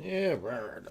Yeah, right.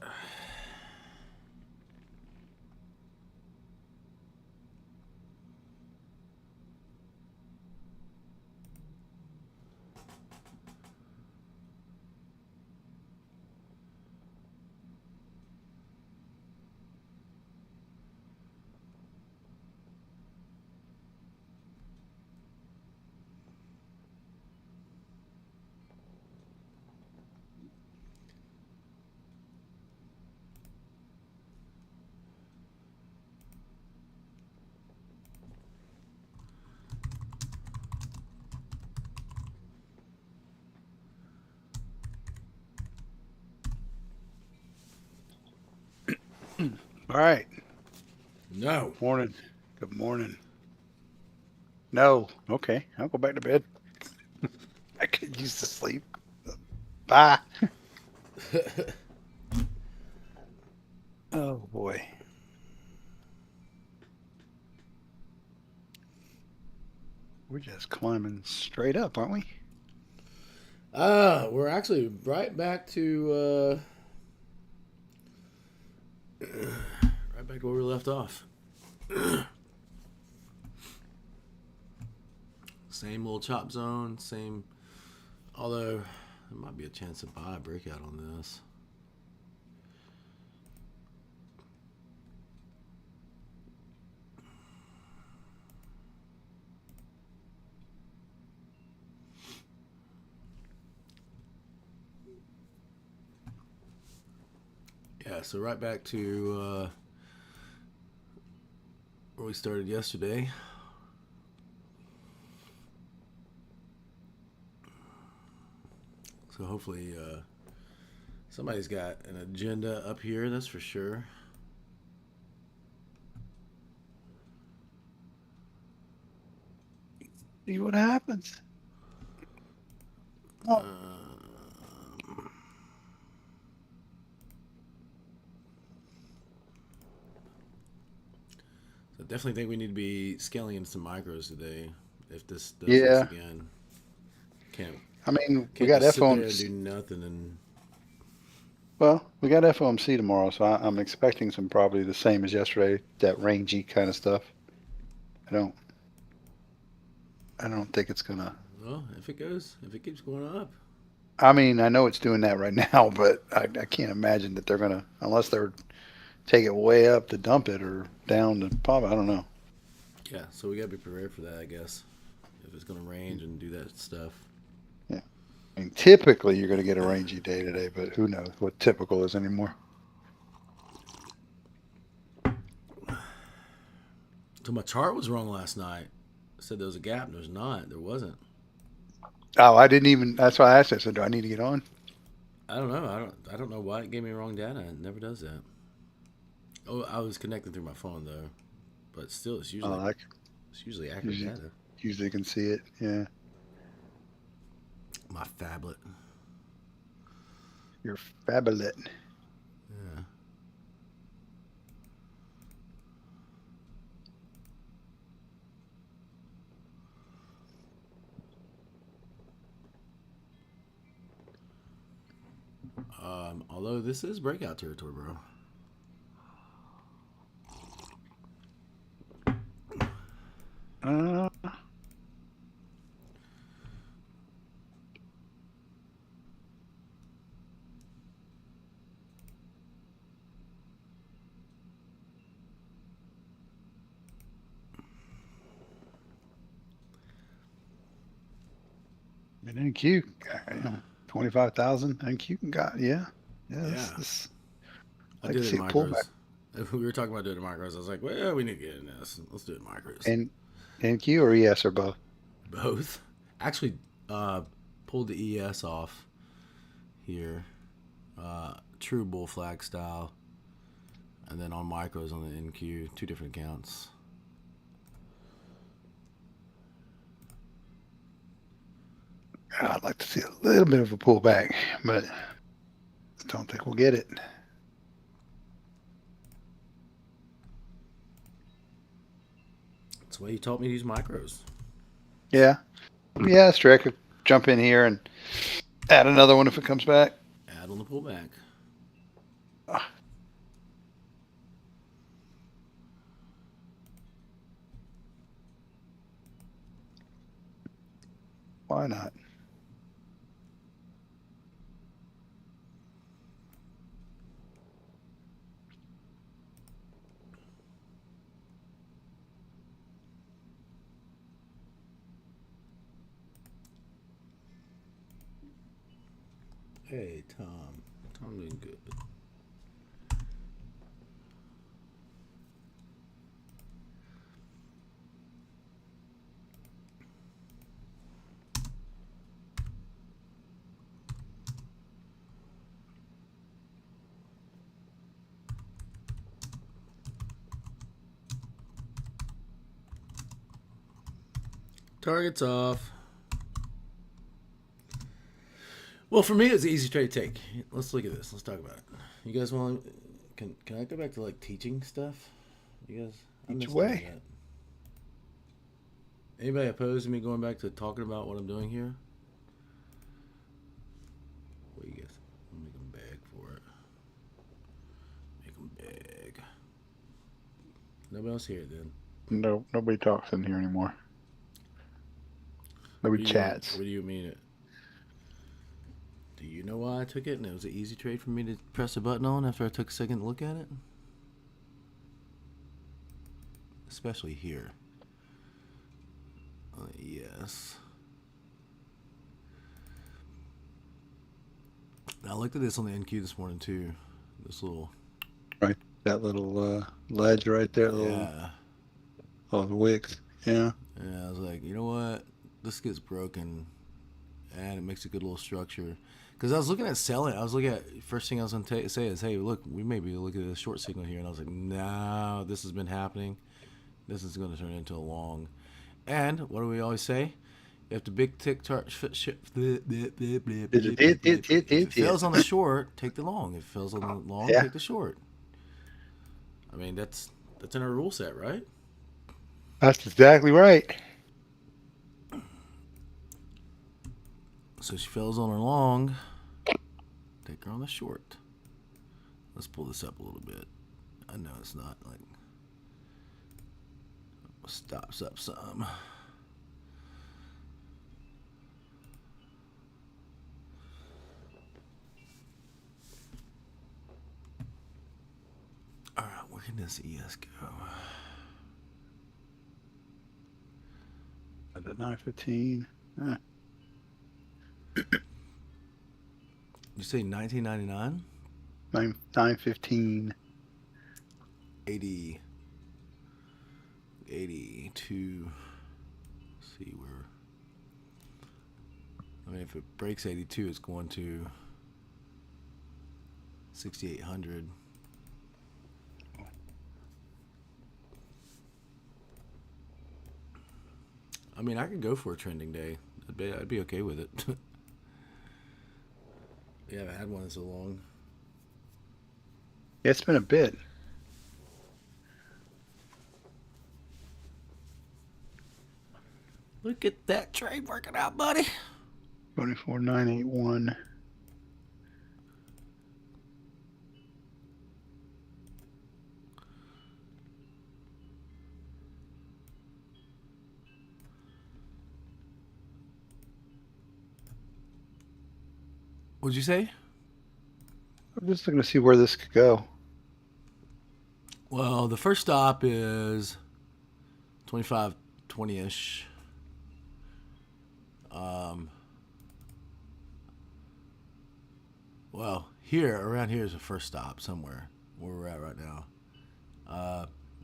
All right. No. Morning. Good morning. No. Okay. I'll go back to bed. I could use the sleep. Bye. Oh boy. We're just climbing straight up, aren't we? We're actually right back to right back to where we left off. Same little chop zone, same. Although there might be a chance to buy a breakout on this. Yeah, so right back to where we started yesterday. So hopefully somebody's got an agenda up here. That's for sure. See what happens. Oh. So definitely think we need to be scaling in some micros today. If this does this Yeah. again, can't I mean, we can't got just sit there and FOMC. do nothing. And Well, we got FOMC tomorrow, so I'm expecting some probably the same as yesterday. That rangy kind of stuff. I don't. I don't think it's gonna. well, if it keeps going up, I mean, I know it's doing that right now, but I can't imagine that they're gonna unless they're take it way up to dump it or down to pop. I don't know. yeah. So we gotta be prepared for that, I guess. If it's gonna range and do that stuff. Yeah. I mean, typically you're going to get a rangy day today, but who knows what typical is anymore. So my chart was wrong last night. I said there was a gap. And there's not. There wasn't. Oh, I didn't even. That's why I asked. I said, "Do I need to get on?" I don't know. I don't know why it gave me wrong data. It never does that. Oh, I was connecting through my phone though, but still, I it's usually accurate usually data. usually can see it. Yeah, My phablet. you're fabulous. Yeah. Although this is breakout territory, bro. Uh, and NQ, 25,000 NQ got yeah. Yeah, I I like to did it see in a pullback micros. If we were talking about doing it in micros, I was like, well, we need to get in this. Let's do it in micros. and NQ or ES or both. Both. Actually, uh, pulled the ES off here. True bull flag style. And then on micros on the NQ, two different accounts. I'd like to see a little bit of a pullback, but I don't think we'll get it. That's why you taught me to use micros. Yeah, yeah, Strick could jump in here and add another one if it comes back. Add on the pullback. Why not? Hey, Tom. Tom doing good. Target's off. Well, for me, it's an easy trade to take. Let's look at this. Let's talk about it. You guys want? Can I go back to like teaching stuff? You guys, I Each miss doing way. that. Anybody opposed to me going back to talking about what I'm doing here? What do you guys? I'll make them beg for it. Make them beg. Nobody else here then. No, nobody talks in here anymore. Nobody chats. What do you mean it? Do you know why I took it and it was an easy trade for me to press a button on after I took a second to look at it? Especially here. Yes. I looked at this on the NQ this morning too. This little. Right. That little ledge right there. Yeah. Oh, the wicks. Yeah. Yeah, I was like, you know what? This gets broken and it makes a good little structure. Because I was looking at selling. I was looking at, first thing I was going to say is, hey, look, we may be looking at a short signal here. And I was like, no, this has been happening. This is going to turn into a long. And what do we always say? If the big tick chart if it fails on the short, take the long. If it fails on the long, Yeah. take the short. I mean, that's in our rule set, right? That's exactly right. So she fails on her long. Take her on the short. Let's pull this up a little bit. I know it's not like stops up some. All right, where can this ES go? At the 9:15. You say 1999? 9:15. 80. 82. Let's see where. I mean, if it breaks 82, it's going to 6,800. I mean, I could go for a trending day. I'd be okay with it. Yeah, I haven't had one in so long. Yeah, it's been a bit. Look at that trade working out, buddy. 24,981. What'd you say? I'm just looking to see where this could go. Well, the first stop is 25.20ish. Well, around here is the first stop somewhere where we're at right now.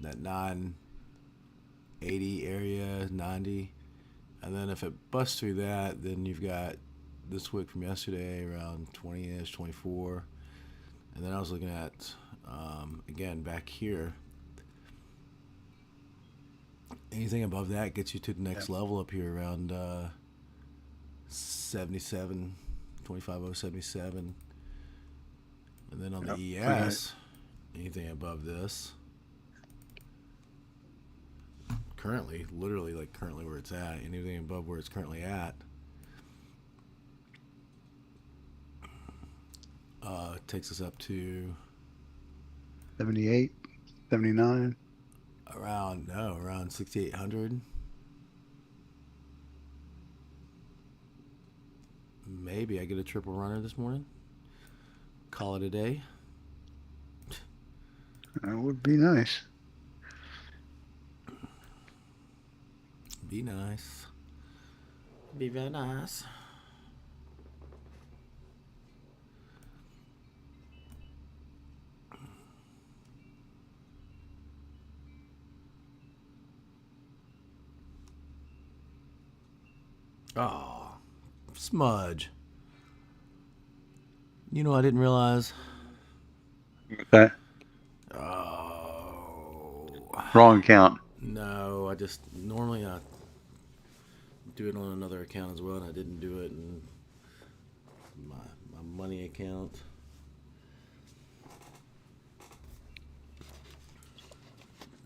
That 980 area, 90. And then if it busts through that, then you've got this wick from yesterday around 20ish, 24. And then I was looking at, again, back here. Anything above that gets you to the next level up here around 77, 25077. And then on the ES, anything above this, currently, literally like currently where it's at, anything above where it's currently at, takes us up to 78, 79. Around 6,800. Maybe I get a triple runner this morning. Call it a day. That would be nice. Be nice. Be very nice. Oh, smudge. You know, I didn't realize. Okay. Oh. Wrong account. No, I just normally I do it on another account as well, and I didn't do it in my money account.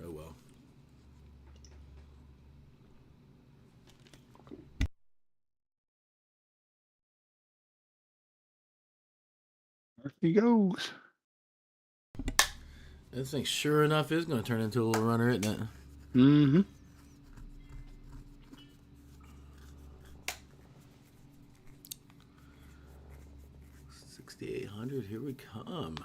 Oh well. There he goes. This thing, sure enough, is going to turn into a little runner, isn't it? Mm-hmm. 6,800. Here we come.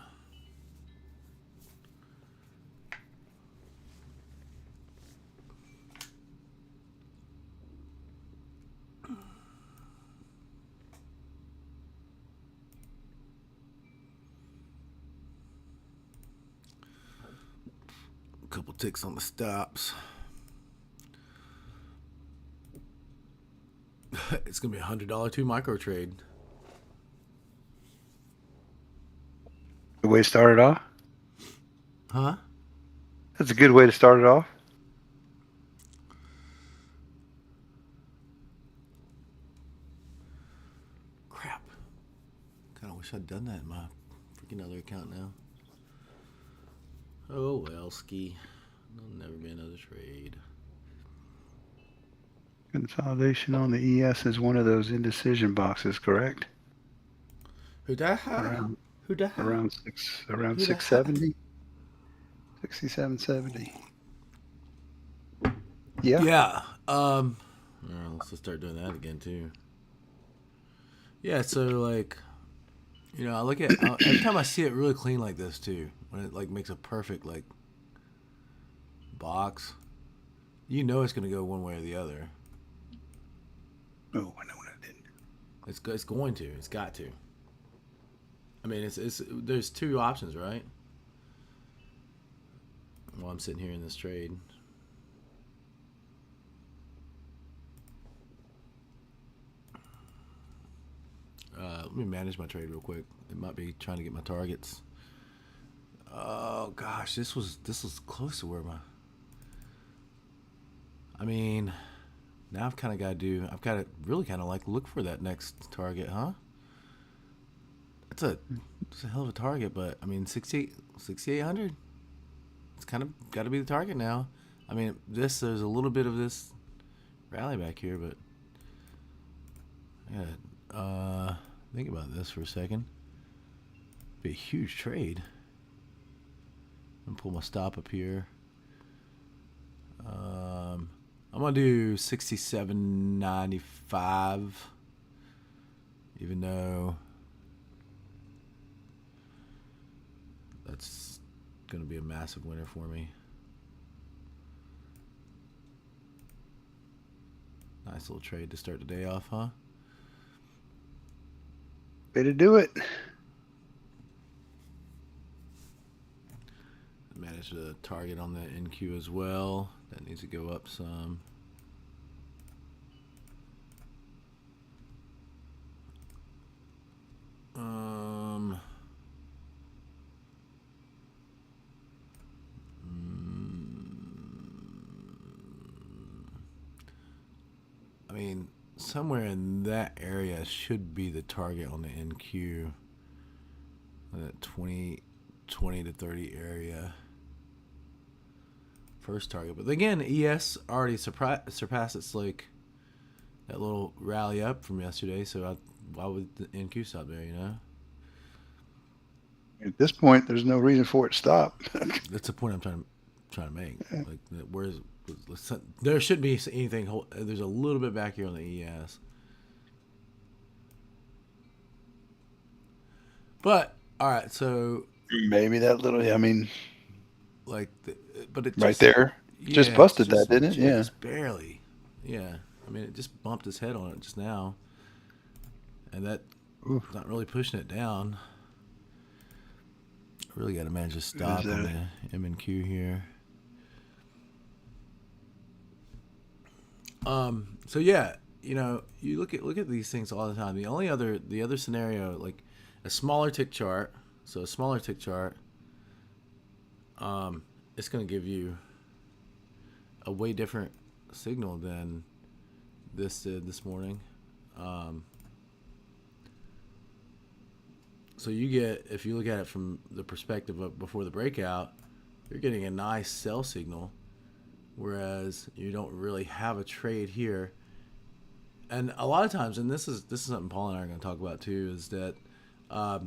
A couple ticks on the stops. It's going to be $100 2 micro trade. Good way to start it off. Huh? That's a good way to start it off. Crap. Kind of wish I'd done that in my freaking other account now. Oh well, ski. There'll never be another trade. Consolidation on the ES is one of those indecision boxes, correct? Who da? Who da? Around 670. 6770. Yeah. Yeah. Let's just start doing that again too. Yeah. So like, I look at every time I see it really clean like this too, when it like makes a perfect like box, it's gonna go one way or the other. Oh, I know what I did. It's going to. It's got to. I mean, it's there's two options, right? While I'm sitting here in this trade. Let me manage my trade real quick. It might be trying to get my targets. Oh gosh, this was close to where I mean, now I've got to really kind of like look for that next target, huh? It's a hell of a target, but I mean, 6,800. It's kind of got to be the target now. I mean, there's a little bit of this rally back here, but yeah. Think about this for a second. Be a huge trade. I'm gonna pull my stop up here. I'm gonna do 67.95, even though that's gonna be a massive winner for me. Nice little trade to start the day off, huh? Way to do it. Manage the target on the NQ as well. That needs to go up some. I mean, somewhere in that area should be the target on the NQ. That 20 to 30 area. First target. But again, ES already surpassed its like that little rally up from yesterday, so why would the NQ stop there, At this point, there's no reason for it to stop. That's the point I'm trying to make. Like, there shouldn't be anything. There's a little bit back here on the ES. But all right, so Maybe that little. I mean, like, but it right just there, just yeah, it's busted that, didn't it? Yeah. just barely. Yeah, I mean, it just bumped his head on it just now, and that Oof. not really pushing it down. Really got to manage to Is stop on that the M and Q here. So yeah, you look at these things all the time. The other scenario, like a smaller tick chart, so a smaller tick chart, it's going to give you a way different signal than this did this morning. So you get, if you look at it from the perspective of before the breakout, you're getting a nice sell signal, whereas you don't really have a trade here. And a lot of times, and this is something Paul and I are going to talk about too, is that a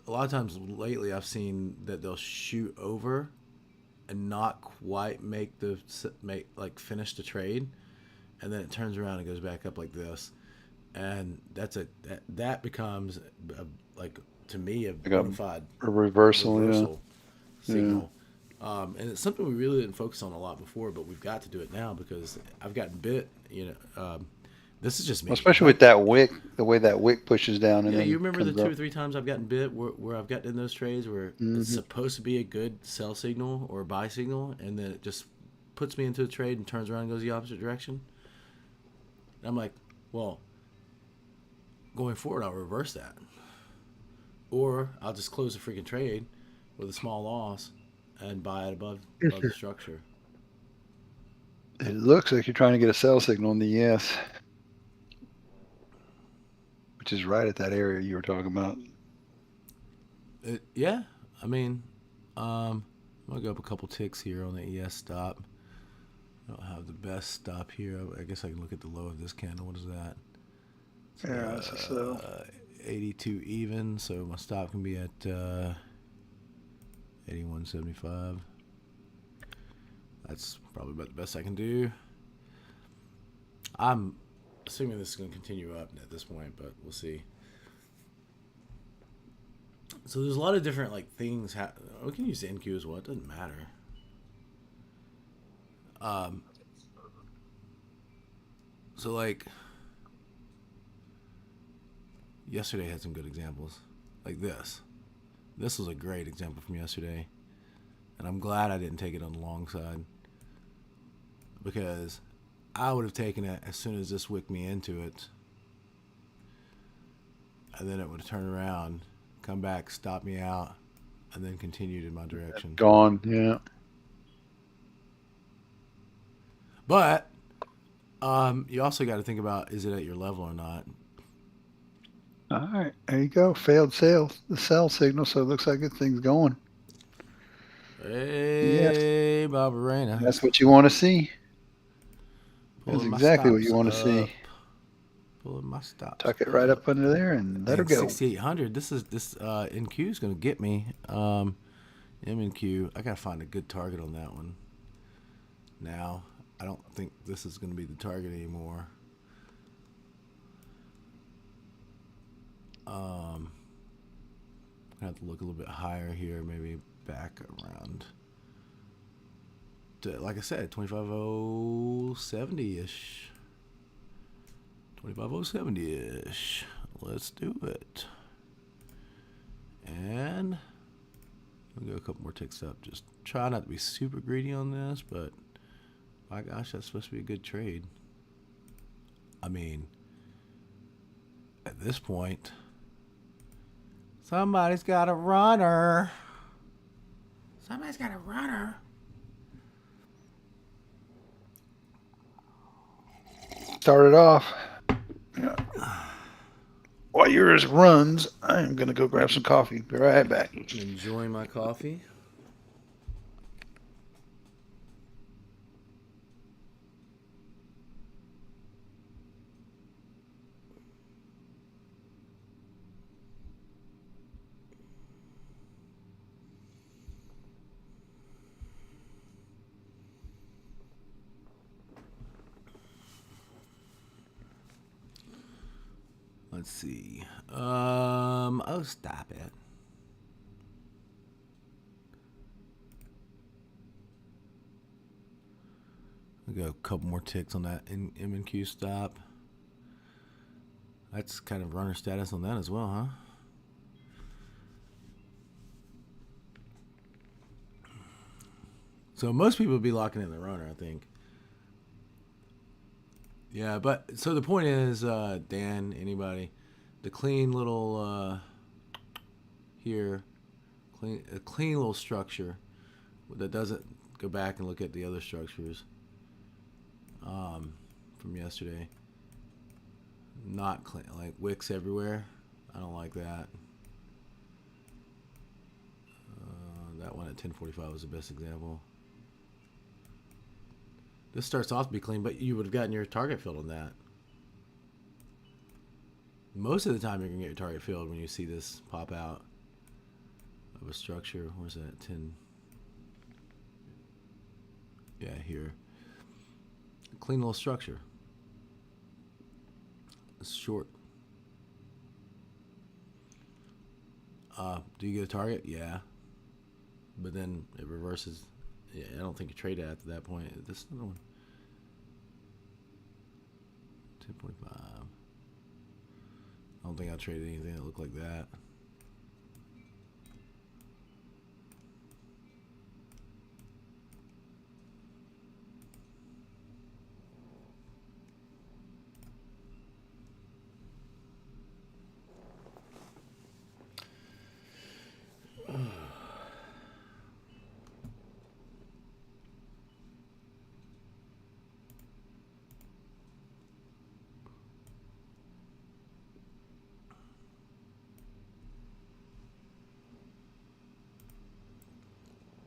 lot of times lately I've seen that they'll shoot over and not quite finish the trade, and then it turns around and goes back up like this, and that becomes like, to me, a like bona fide a reversal? Yeah. reversal signal. And it's something we really didn't focus on a lot before, but we've got to do it now because I've gotten bit. This is just me. Well, especially with that wick, the way that wick pushes down and Yeah, you then remember the comes 2 up. or 3 times I've gotten bit where I've gotten in those trades where it's Hmm. supposed to be a good sell signal or buy signal, and then it just puts me into a trade and turns around and goes the opposite direction. And I'm like, well, going forward, I'll reverse that. Or I'll just close the freaking trade with a small loss and buy it above the structure. It looks like you're trying to get a sell signal in the ES, which is right at that area you were talking about. Yeah, I mean, I'm gonna go up a couple ticks here on the ES stop. I don't have the best stop here. I guess I can look at the low of this candle. What is that? It's Yeah, that's a sell. 82 even, so my stop can be at 81.75. That's probably about the best I can do. I'm assuming this is going to continue up at this point, but we'll see. So there's a lot of different things. We can use the NQ as well. It doesn't matter. So yesterday had some good examples, like this. This was a great example from yesterday, and I'm glad I didn't take it on the long side because I would have taken it as soon as this wicked me into it, and then it would have turned around, come back, stop me out, and then continued in my direction. Gone. Yeah. But you also got to think about, is it at your level or not? All right. There you go. Failed sales. The sell signal. So it looks like this thing's going. Hey, Yes. Barbarena. That's what you want to see. That's Pulling my exactly what stops you want to up. see. Pulling my stops Tuck it up. right up under there and let her And go. 6,800. This NQ is going to get me. MNQ. I got to find a good target on that one. Now, I don't think this is going to be the target anymore. I have to look a little bit higher here, maybe back around to, like I said, 25,070-ish. 25,070-ish. Let's do it. And we'll go a couple more ticks up. Just try not to be super greedy on this, but my gosh, that's supposed to be a good trade. I mean, at this point, somebody's got a runner. Somebody's got a runner. Started off. Yeah. While yours runs, I'm going to go grab some coffee. Be right back. Enjoying my coffee. Let's see. Oh, stop it. We got a couple more ticks on that M&Q stop. That's kind of runner status on that as well, huh? So most people would be locking in the runner, I think. Yeah, but so the point is, Dan, anybody, the clean little here, a clean little structure that doesn't go back and look at the other structures from yesterday. Not clean, like wicks everywhere. I don't like that. That one at 10:45 was the best example. This starts off to be clean, but you would have gotten your target filled on that. Most of the time, you're going to get your target filled when you see this pop out of a structure. Where's that? 10. Yeah, here. A clean little structure. It's short. Do you get a target? Yeah. But then it reverses. Yeah, I don't think you trade at that point. This is another one. 10:45. I don't think I traded anything that looked like that.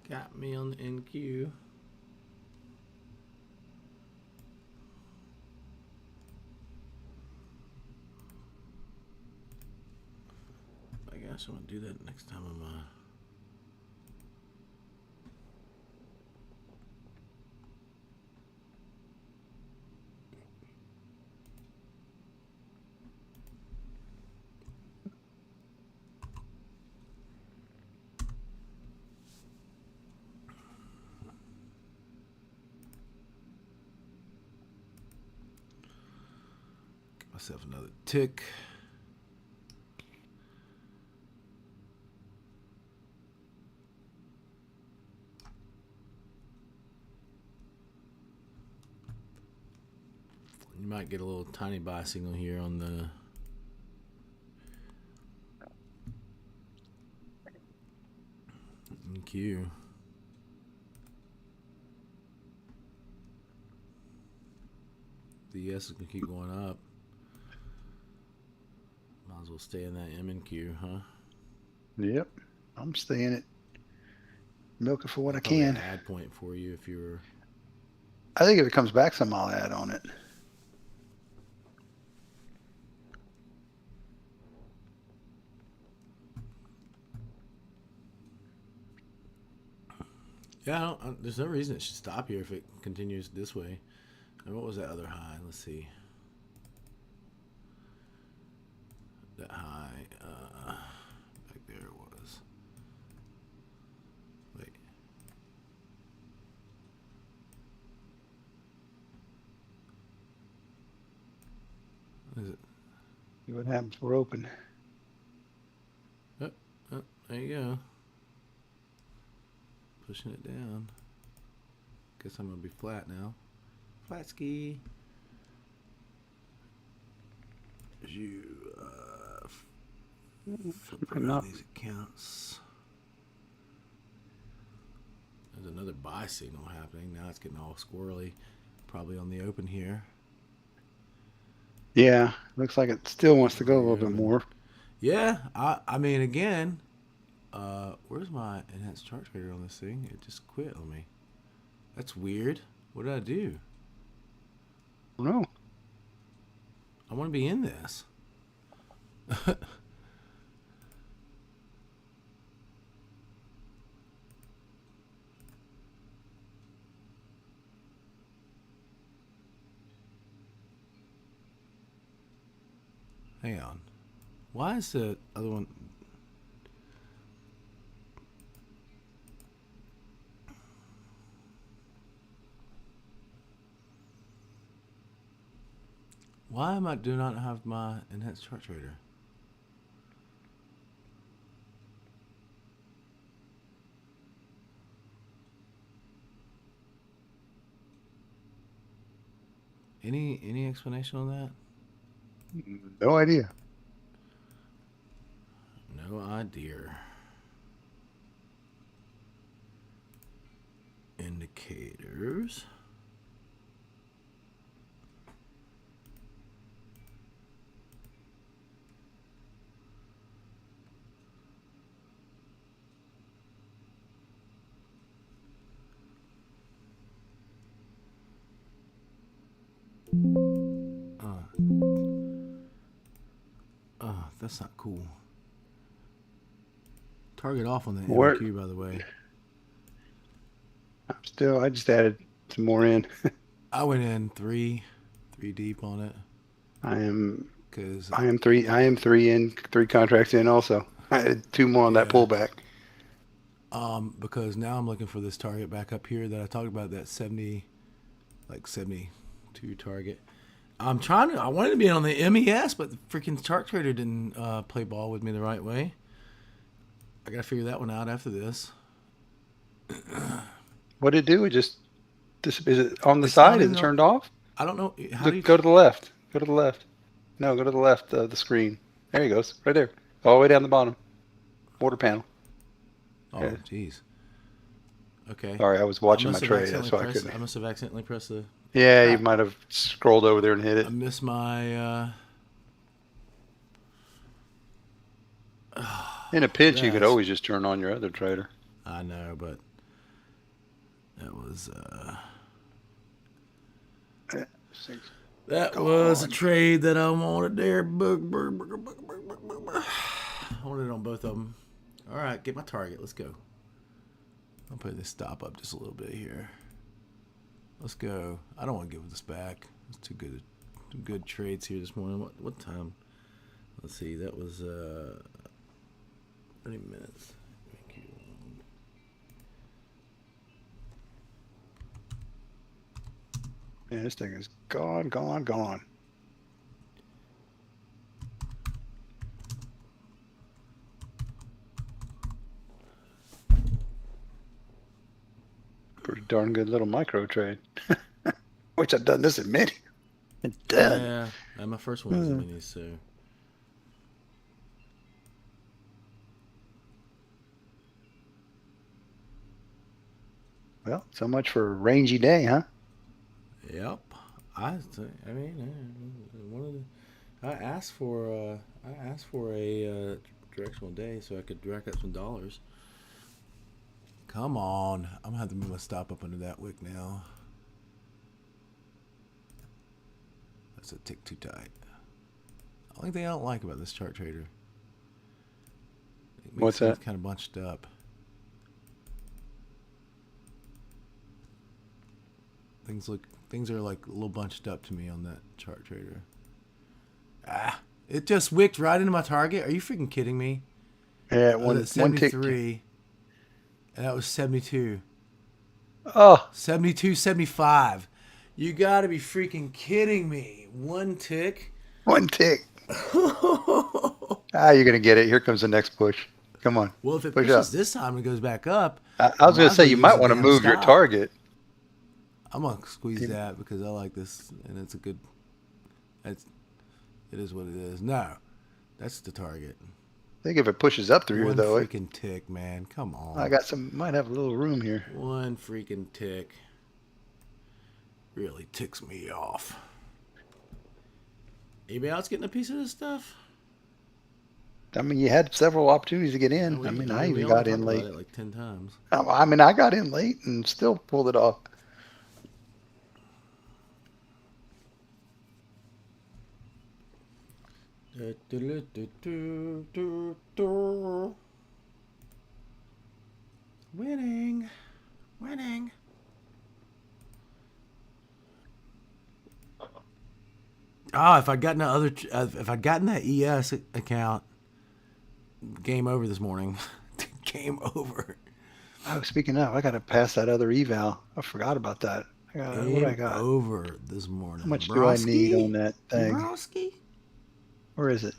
Got me on the NQ. I guess I'm gonna do that next time I'm get myself another tick. You might get a little tiny buy signal here on the NQ. The ES is gonna keep going up. Might as well stay in that M and Q, huh? Yep. I'm staying it. Milk it for what I Probably can. an add point for you if you were. I think if it comes back some, I'll add on it. Yeah, there's no reason it should stop here if it continues this way. And what was that other high? Let's see. That high, back there it was. Wait. What is it? See what happens if we're open. Oh, there you go. Pushing it down. Guess I'm gonna be flat now. Flat ski. You filter out these accounts. There's another buy signal happening. Now it's getting all squirrely. Probably on the open here. Yeah, looks like it still wants to go a little bit more. Yeah, I mean, again, where's my enhanced chart trader on this thing? It just quit on me. That's weird. What did I do? I don't know. I want to be in this. Hang on. Why is the other one? Why am I do not have my enhanced chart trader? Any explanation on that? No idea. No idea. Indicators. That's not cool. Target off on the Where MQ, by the way. I just added some more in. I went in three deep on it I am because I am three contracts in also. I had two more on that pullback. because now I'm looking for this target back up here that I talked about, that 72 target. I wanted to be on the MES, but the freaking chart trader didn't play ball with me the right way. I gotta figure that one out after this. What did it do? Is it on the It's side? not Is in it the, turned off? I don't know. How do you Go to the left. Go to the left. No, go to the left of the screen. There he goes. Right there. All the way down the bottom. Border panel. Oh, jeez. Okay. Sorry, I was watching my trade. That's why I I couldn't. must have accidentally pressed the. Yeah, you Crap. might have scrolled over there and hit I it. missed my. In a pinch, you could That's- always just turn on your other trader. I know, but that was. That was a trade that I wanted there. I wanted it on both of them. All right, get my target. Let's go. I'll put this stop up just a little bit here. Let's go. I don't want to give this back. It's too good. Some good trades here this morning. What time? Let's see. That was 30 minutes. Man, this thing is gone. Pretty darn good little micro trade. Which I've done this in many. Done. Yeah, and my first one was a mini, so. Well, so much for a rangy day, huh? Yep. One of the. I asked for a directional day so I could rack up some dollars. Come on, I'm gonna have to move my stop up under that wick now. That's a tick too tight. The only thing I don't like about this chart trader, it makes What's that? things kind of bunched up. Things are like a little bunched up to me on that chart trader. It just wicked right into my target. Are you freaking kidding me? Yeah, One tick. 73, and that was 72. Oh, 72, 75. You gotta be freaking kidding me. One tick. one tick. You're gonna get it. Here comes the next push. Come on. Well, if it push pushes up. this time and goes back up, I was gonna say you might want to to move your target. I'm gonna squeeze that because I like this, and it's a good. It is what it is. No, that's the target. I think if it pushes up through here, though, One freaking tick, man. Come on. I got might have a little room here. One freaking tick. Really ticks me off. Anybody else getting a piece of this stuff? I mean, you had several opportunities to get in. I even got in late. It like 10 times. I mean, I got in late and still pulled it off. Winning. If I'd gotten that ES account, game over this morning. Game over. Oh, speaking of, I got to pass that other eval. I forgot about that. I What I Game got? over this morning. How much do I need on Broski? that thing? Broski? Where is it?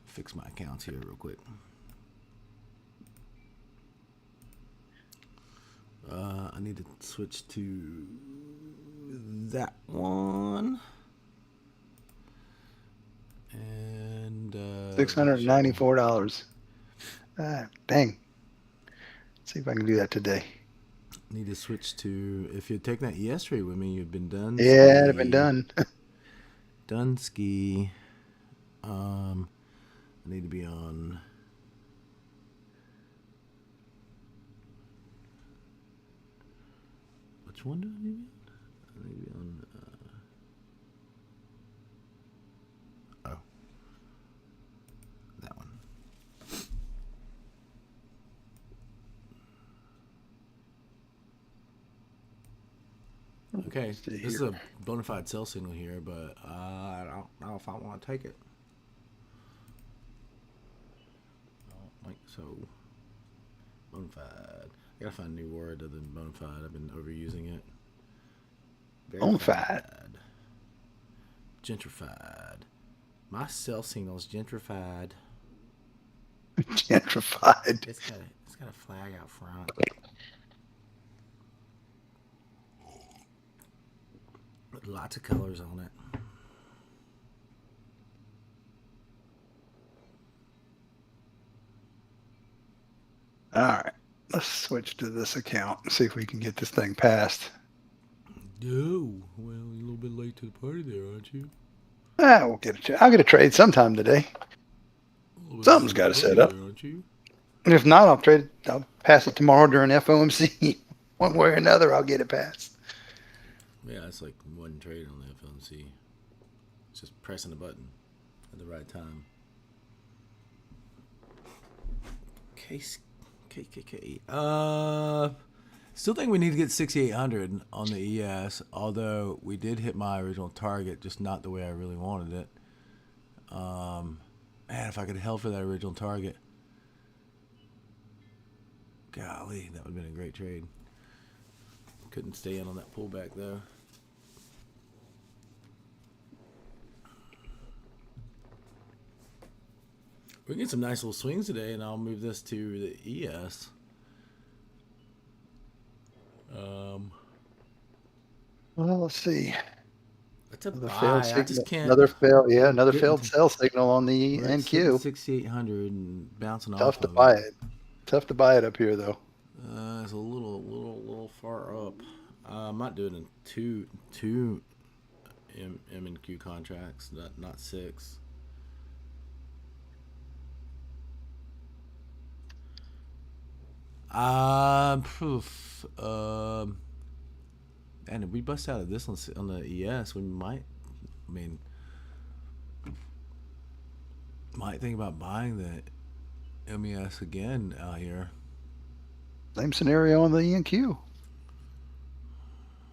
Fix my accounts here real quick. I need to switch to that one. And $694. Dang. Let's see if I can do that today. Need to switch to, if you're taking that ES trade with me, you've been done. Yeah, I've been done. Done ski. I need to be on. Which one do I need to be on? I need to be on. Oh, that one. Okay, this is a bona fide sell signal here, but I don't know if I want to take it. I don't think so. Bona fide. I gotta find a new word other than bona fide. I've been overusing it. Bona fide. Gentrified. My sell signal's gentrified. Gentrified. It's got a flag out front. With lots of colors on it. All right. Let's switch to this account and see if we can get this thing passed. No. Well, you're a little bit late to the party there, aren't you? We'll I'll get a trade sometime today. Something's got to set up. Aren't you? And if not, I'll pass it tomorrow during FOMC. One way or another, I'll get it passed. Yeah, it's like one trade on the FOMC. It's just pressing a button at the right time. KKK. Still think we need to get 6,800 on the ES, although we did hit my original target, just not the way I really wanted it. Man, if I could have held for that original target. Golly, that would have been a great trade. Couldn't stay in on that pullback, though. We get some nice little swings today, and I'll move this to the ES. Well, let's see. It's a Another buy. failed I signal. just can't. Another failed sell signal on the NQ. 6,800 and bouncing Tough off to of buy it. it. Tough to buy it up here, though. It's a little far up. I'm not doing it two M and Q contracts, not 6. Proof. And if we bust out of this on the ES, we might. I mean, might think about buying the MES again out here. Same scenario on the NQ.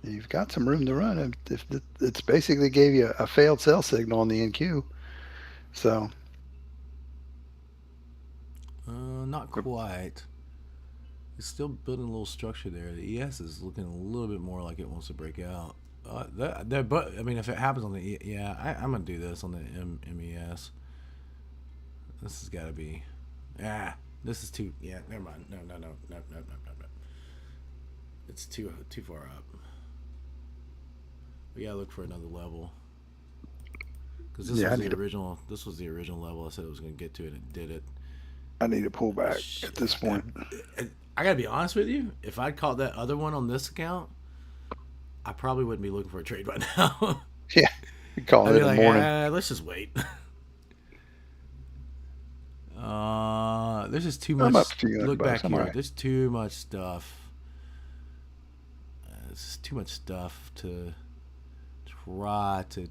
You've got some room to run. If it's basically gave you a failed sell signal on the NQ. So. Not quite. It's still building a little structure there. The ES is looking a little bit more like it wants to break out. But I mean, if it happens on the I'm gonna do this on the MES. This has got to be. This is too. Yeah, never mind. No. It's too far up. We gotta look for another level. Because this was the original. This was the original level I said it was gonna get to, and it did it. I need to pull back at this point. I gotta be honest with you. If I'd caught that other one on this account, I probably wouldn't be looking for a trade right now. Yeah, you call it in the morning. Let's just wait. There's just too much. Look back here. Right. There's too much stuff. There's just too much stuff to try to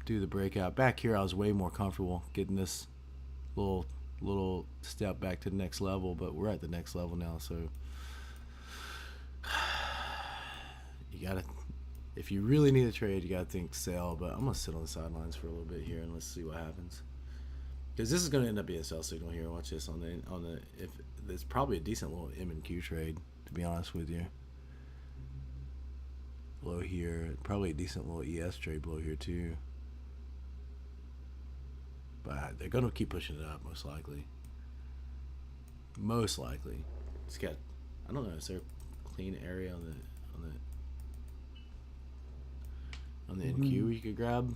do the breakout. Back here, I was way more comfortable getting this little step back to the next level, but we're at the next level now, so you gotta, if you really need a trade, you gotta think sell. But I'm gonna sit on the sidelines for a little bit here and let's see what happens, because this is gonna end up being a sell signal here. Watch this on the if there's probably a decent little M and Q trade, to be honest with you. below here. Probably a decent little ES trade below here too. But they're gonna keep pushing it up, most likely. Most likely. It's got. I don't know. Is there a clean area on the NQ you could grab?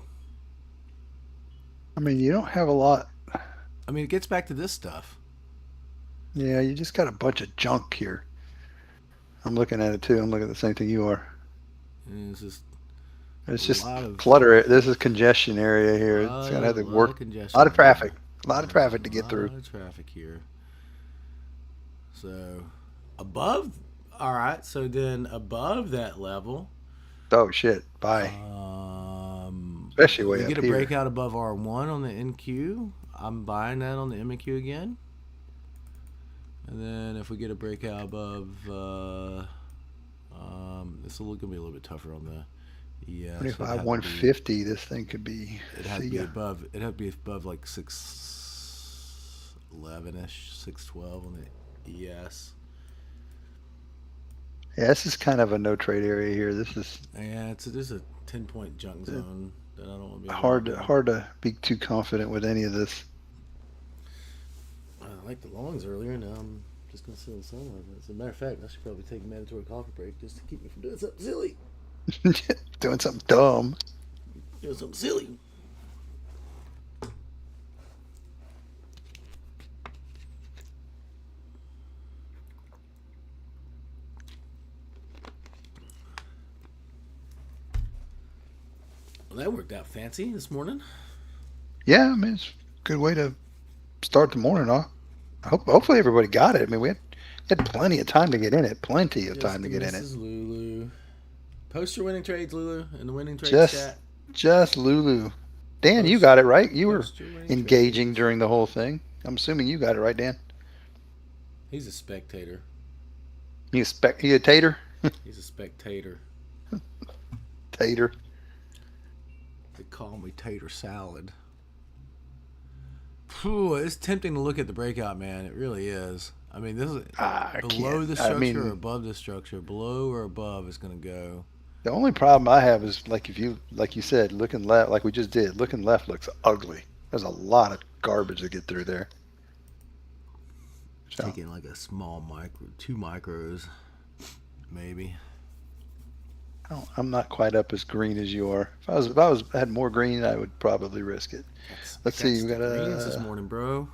I mean, you don't have a lot. I mean, it gets back to this stuff. Yeah, you just got a bunch of junk here. I'm looking at it too. I'm looking at the same thing you are. And it's just. It's just of clutter. This is congestion area here. It's gonna have to work. A lot of traffic. A lot of traffic to get through. A lot of traffic here. So, above. All right. So then, above that level. Oh shit! Bye. Especially way up here. We get a breakout above R1 on the NQ. I'm buying that on the MQ again. And then if we get a breakout above, this will gonna be a little bit tougher on the. Yeah, 25, 150. This thing could be. It has to be above. It has to be above like 611ish, 612 on the ES. Yeah, this is kind of a no trade area here. This is. Yeah, this is a 10-point junk zone that I don't want to be. Hard to be too confident with any of this. I liked the longs earlier. Now I'm just gonna sit in the sun. As a matter of fact, I should probably take a mandatory coffee break just to keep me from doing something silly. Doing something dumb. Doing something silly. Well, that worked out fancy this morning. Yeah, I mean, it's a good way to start the morning off. Hopefully everybody got it. I mean, we had plenty of time to get in it. Plenty of time to get in it. Lulu. Post your winning trades, Lulu, in the winning trades chat. Just Lulu. Dan, you got it right. You were engaging during the whole thing. I'm assuming you got it right, Dan. He's a spectator. He a tater? He's a spectator. Tater. They call me tater salad. Whew, it's tempting to look at the breakout, man. It really is. I mean, this is below the structure or above the structure. Below or above is going to go. The only problem I have is like you said, looking left, like we just did. Looking left looks ugly. There's a lot of garbage to get through there. So. Taking like a small 2 micros, maybe. I'm not quite up as green as you are. If I had more green, I would probably risk it. Let's see. We got greens this morning, bro.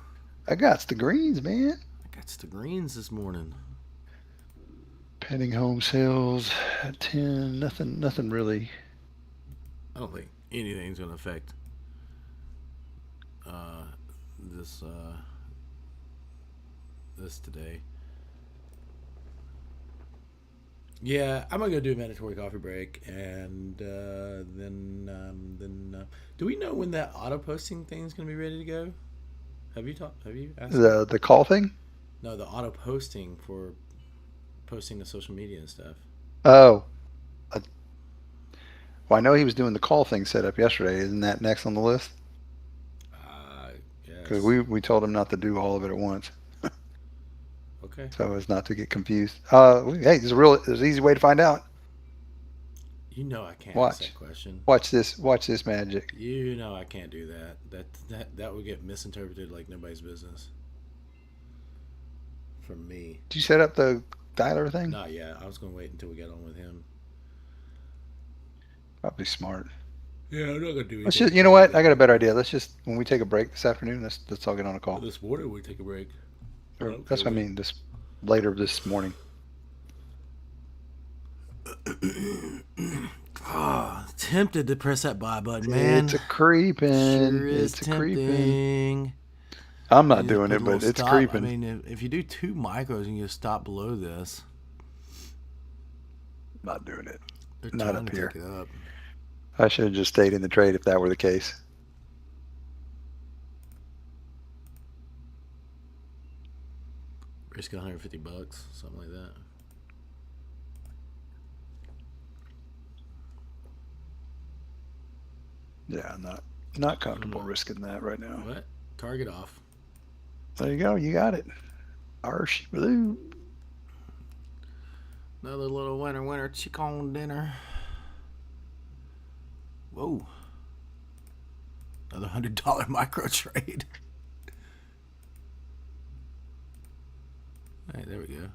I got the greens, man. I got the greens this morning. Pending home sales at 10. Nothing really. I don't think anything's gonna affect this today. Yeah, I'm gonna go do a mandatory coffee break, and then do we know when that auto posting thing is gonna be ready to go? Have you asked the call thing? No, the auto posting for posting to social media and stuff. Oh, well, I know he was doing the call thing set up yesterday. Isn't that next on the list? Yes. Because we told him not to do all of it at once. Okay. So as not to get confused. Hey, there's an easy way to find out. You know I can't ask that question. Watch this magic. You know I can't do that. That would get misinterpreted like nobody's business. From me. Did you set up the dialer thing? Not yet. I was going to wait until we get on with him. Probably smart. Yeah, I'm not going to do anything. You know what? I got a better idea. Let's just, when we take a break this afternoon, let's all get on a call. This morning we take a break. That's what I mean. Later this morning. Tempted to press that buy button, man. It's a creeping. Sure is tempting. I'm not doing it, but it's creeping. I mean, if you do 2 micros and you stop below this, not doing it. They're not up here. Take it up. I should have just stayed in the trade if that were the case. Risk $150, something like that. Yeah, not comfortable risking that right now. What? Target off. There you go. You got it. Arsh blue. Another little winter chicken dinner. Whoa. Another $100 micro trade. All right, there we go.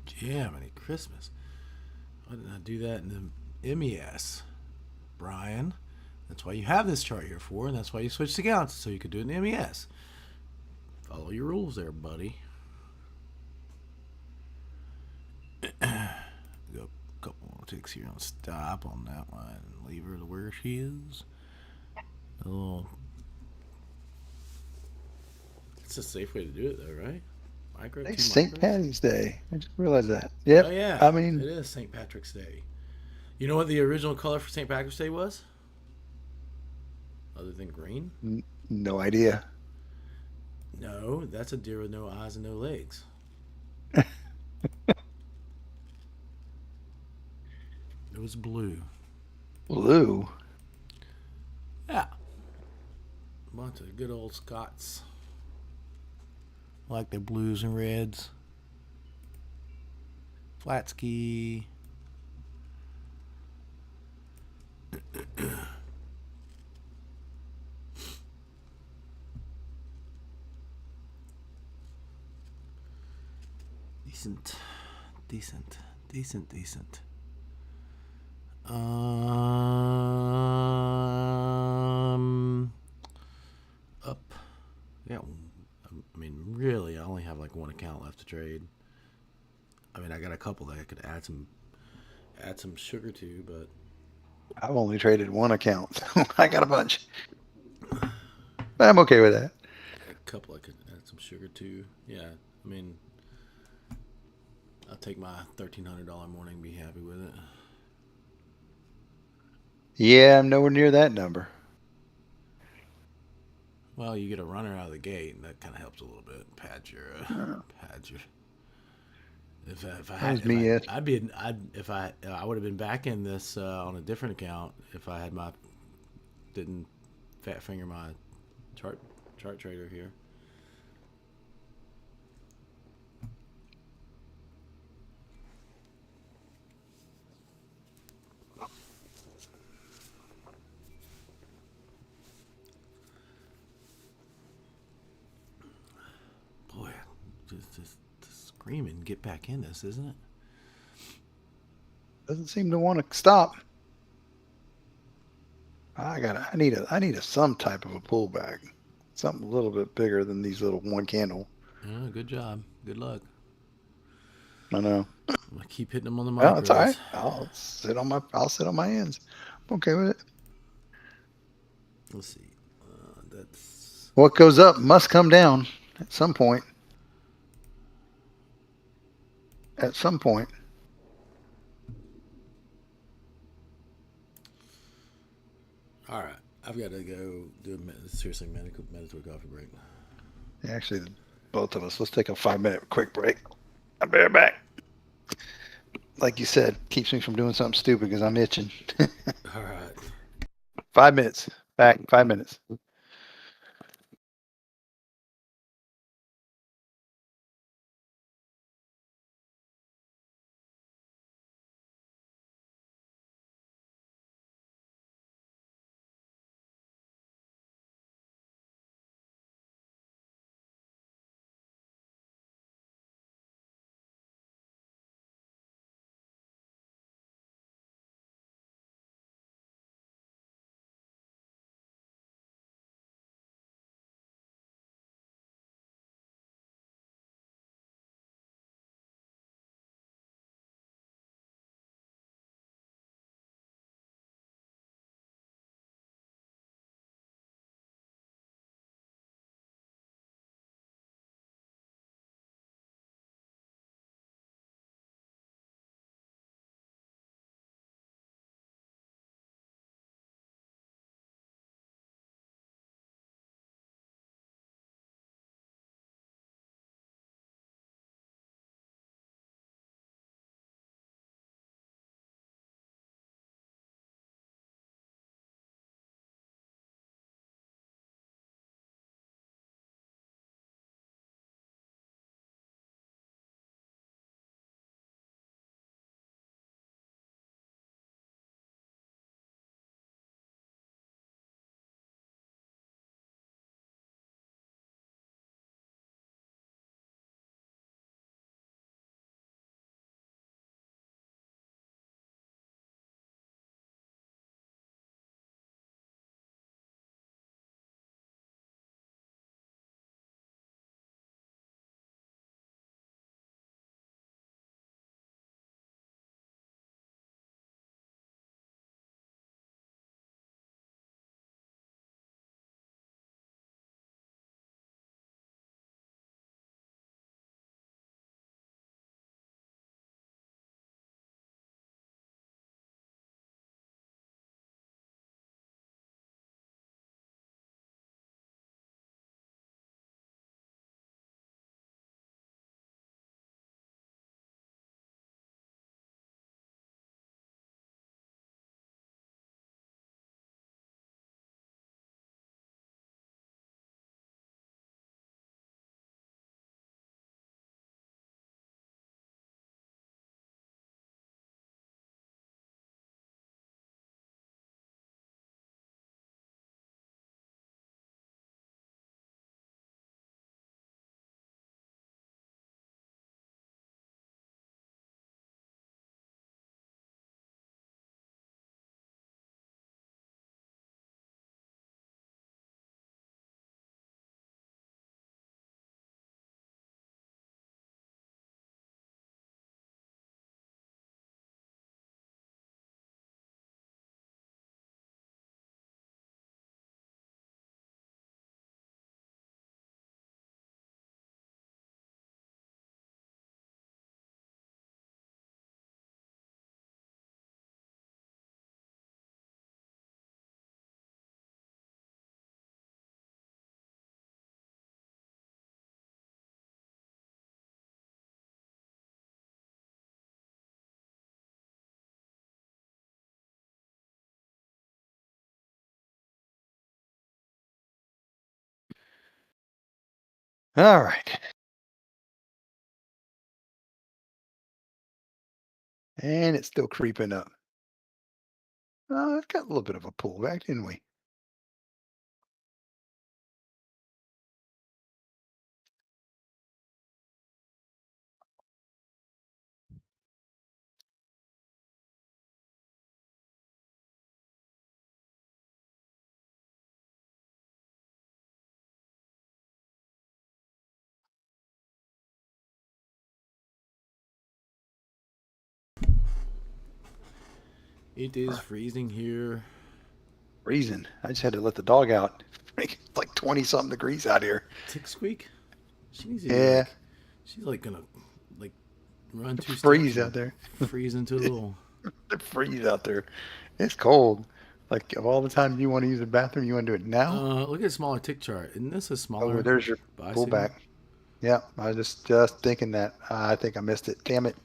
Jiminy Christmas. Why didn't I do that in the MES? Brian, that's why you have this chart here for, and that's why you switched accounts, so you could do it in the MES. Follow your rules there, buddy. Go a couple more ticks here on stop on that one. Leave her to where she is. A little. It's a safe way to do it, though, right? Micro, two Today's St. micros. Patty's Day. I just realized that. Oh Yep. yeah, I it mean, is St. Patrick's Day. You know what the original color for St. Patrick's Day was? Other than green? no idea. No, that's a deer with no eyes and no legs. It was blue. Blue. Yeah. Bunch of good old Scots. Like their blues and reds. Flat ski. Decent. Decent. Decent. Decent. Up. Yeah. I mean, really, I only have like one account left to trade. I mean, I got a couple that I could add some sugar to, but I've only traded one account. So I got a bunch. But I'm okay with that. a couple I could add some sugar to. Yeah. I mean, I'll take my $1,300 morning and be happy with it. Yeah, I'm nowhere near that number. Well, you get a runner out of the gate, and that kind of helps a little bit. Pad your. If I had, There's me yet. I would have been back in this on a different account if I had my didn't fat finger my chart trader here. Boy, just screaming, get back in this, isn't it? Doesn't seem to want to stop. I need some type of a pullback. Something a little bit bigger than these little one candle. Yeah, good job. Good luck. I know. I'm gonna keep hitting them on the Well, it's all micros. right. I'll sit on my ends. I'm okay with it. Let's see. That's What goes up must come down at some point. At some point. all right. I've got to go do a seriously mandatory coffee break. Actually, both of us. Let's take a 5-minute quick break. I'll be right back. Like you said, keeps me from doing something stupid because I'm itching. All right. 5 minutes. Back. 5 minutes. All right. And it's still creeping up. Oh, it's got a little bit of a pullback, didn't we? It is freezing here. Freezing. I just had to let the dog out. It's like 20 something degrees out here. Tick squeak. She needs to be Yeah, like, she's like gonna like run 2 steps freeze and out there. freeze into a little. Freeze out there. It's cold. Like of all the time you want to use the bathroom, you want to do it now? Look at a smaller tick chart. Isn't this a Oh, smaller there's your buy signal? pullback. Yeah, I was just thinking that. I think I missed it. Damn it.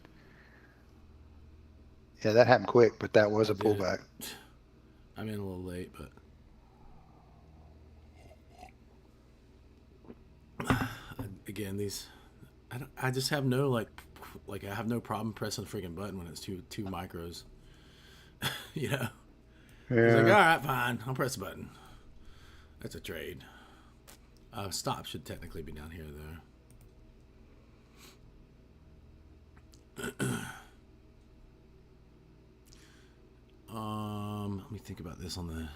Yeah, that happened quick, but that was I a did it. pullback. I'm in a little late, but again, these I just have no like I have no problem pressing the freaking button when it's two micros. you know, he's like, all Yeah. right, fine, I'll press the button. That's a trade. Stop should technically be down here though. Let me think about this on the.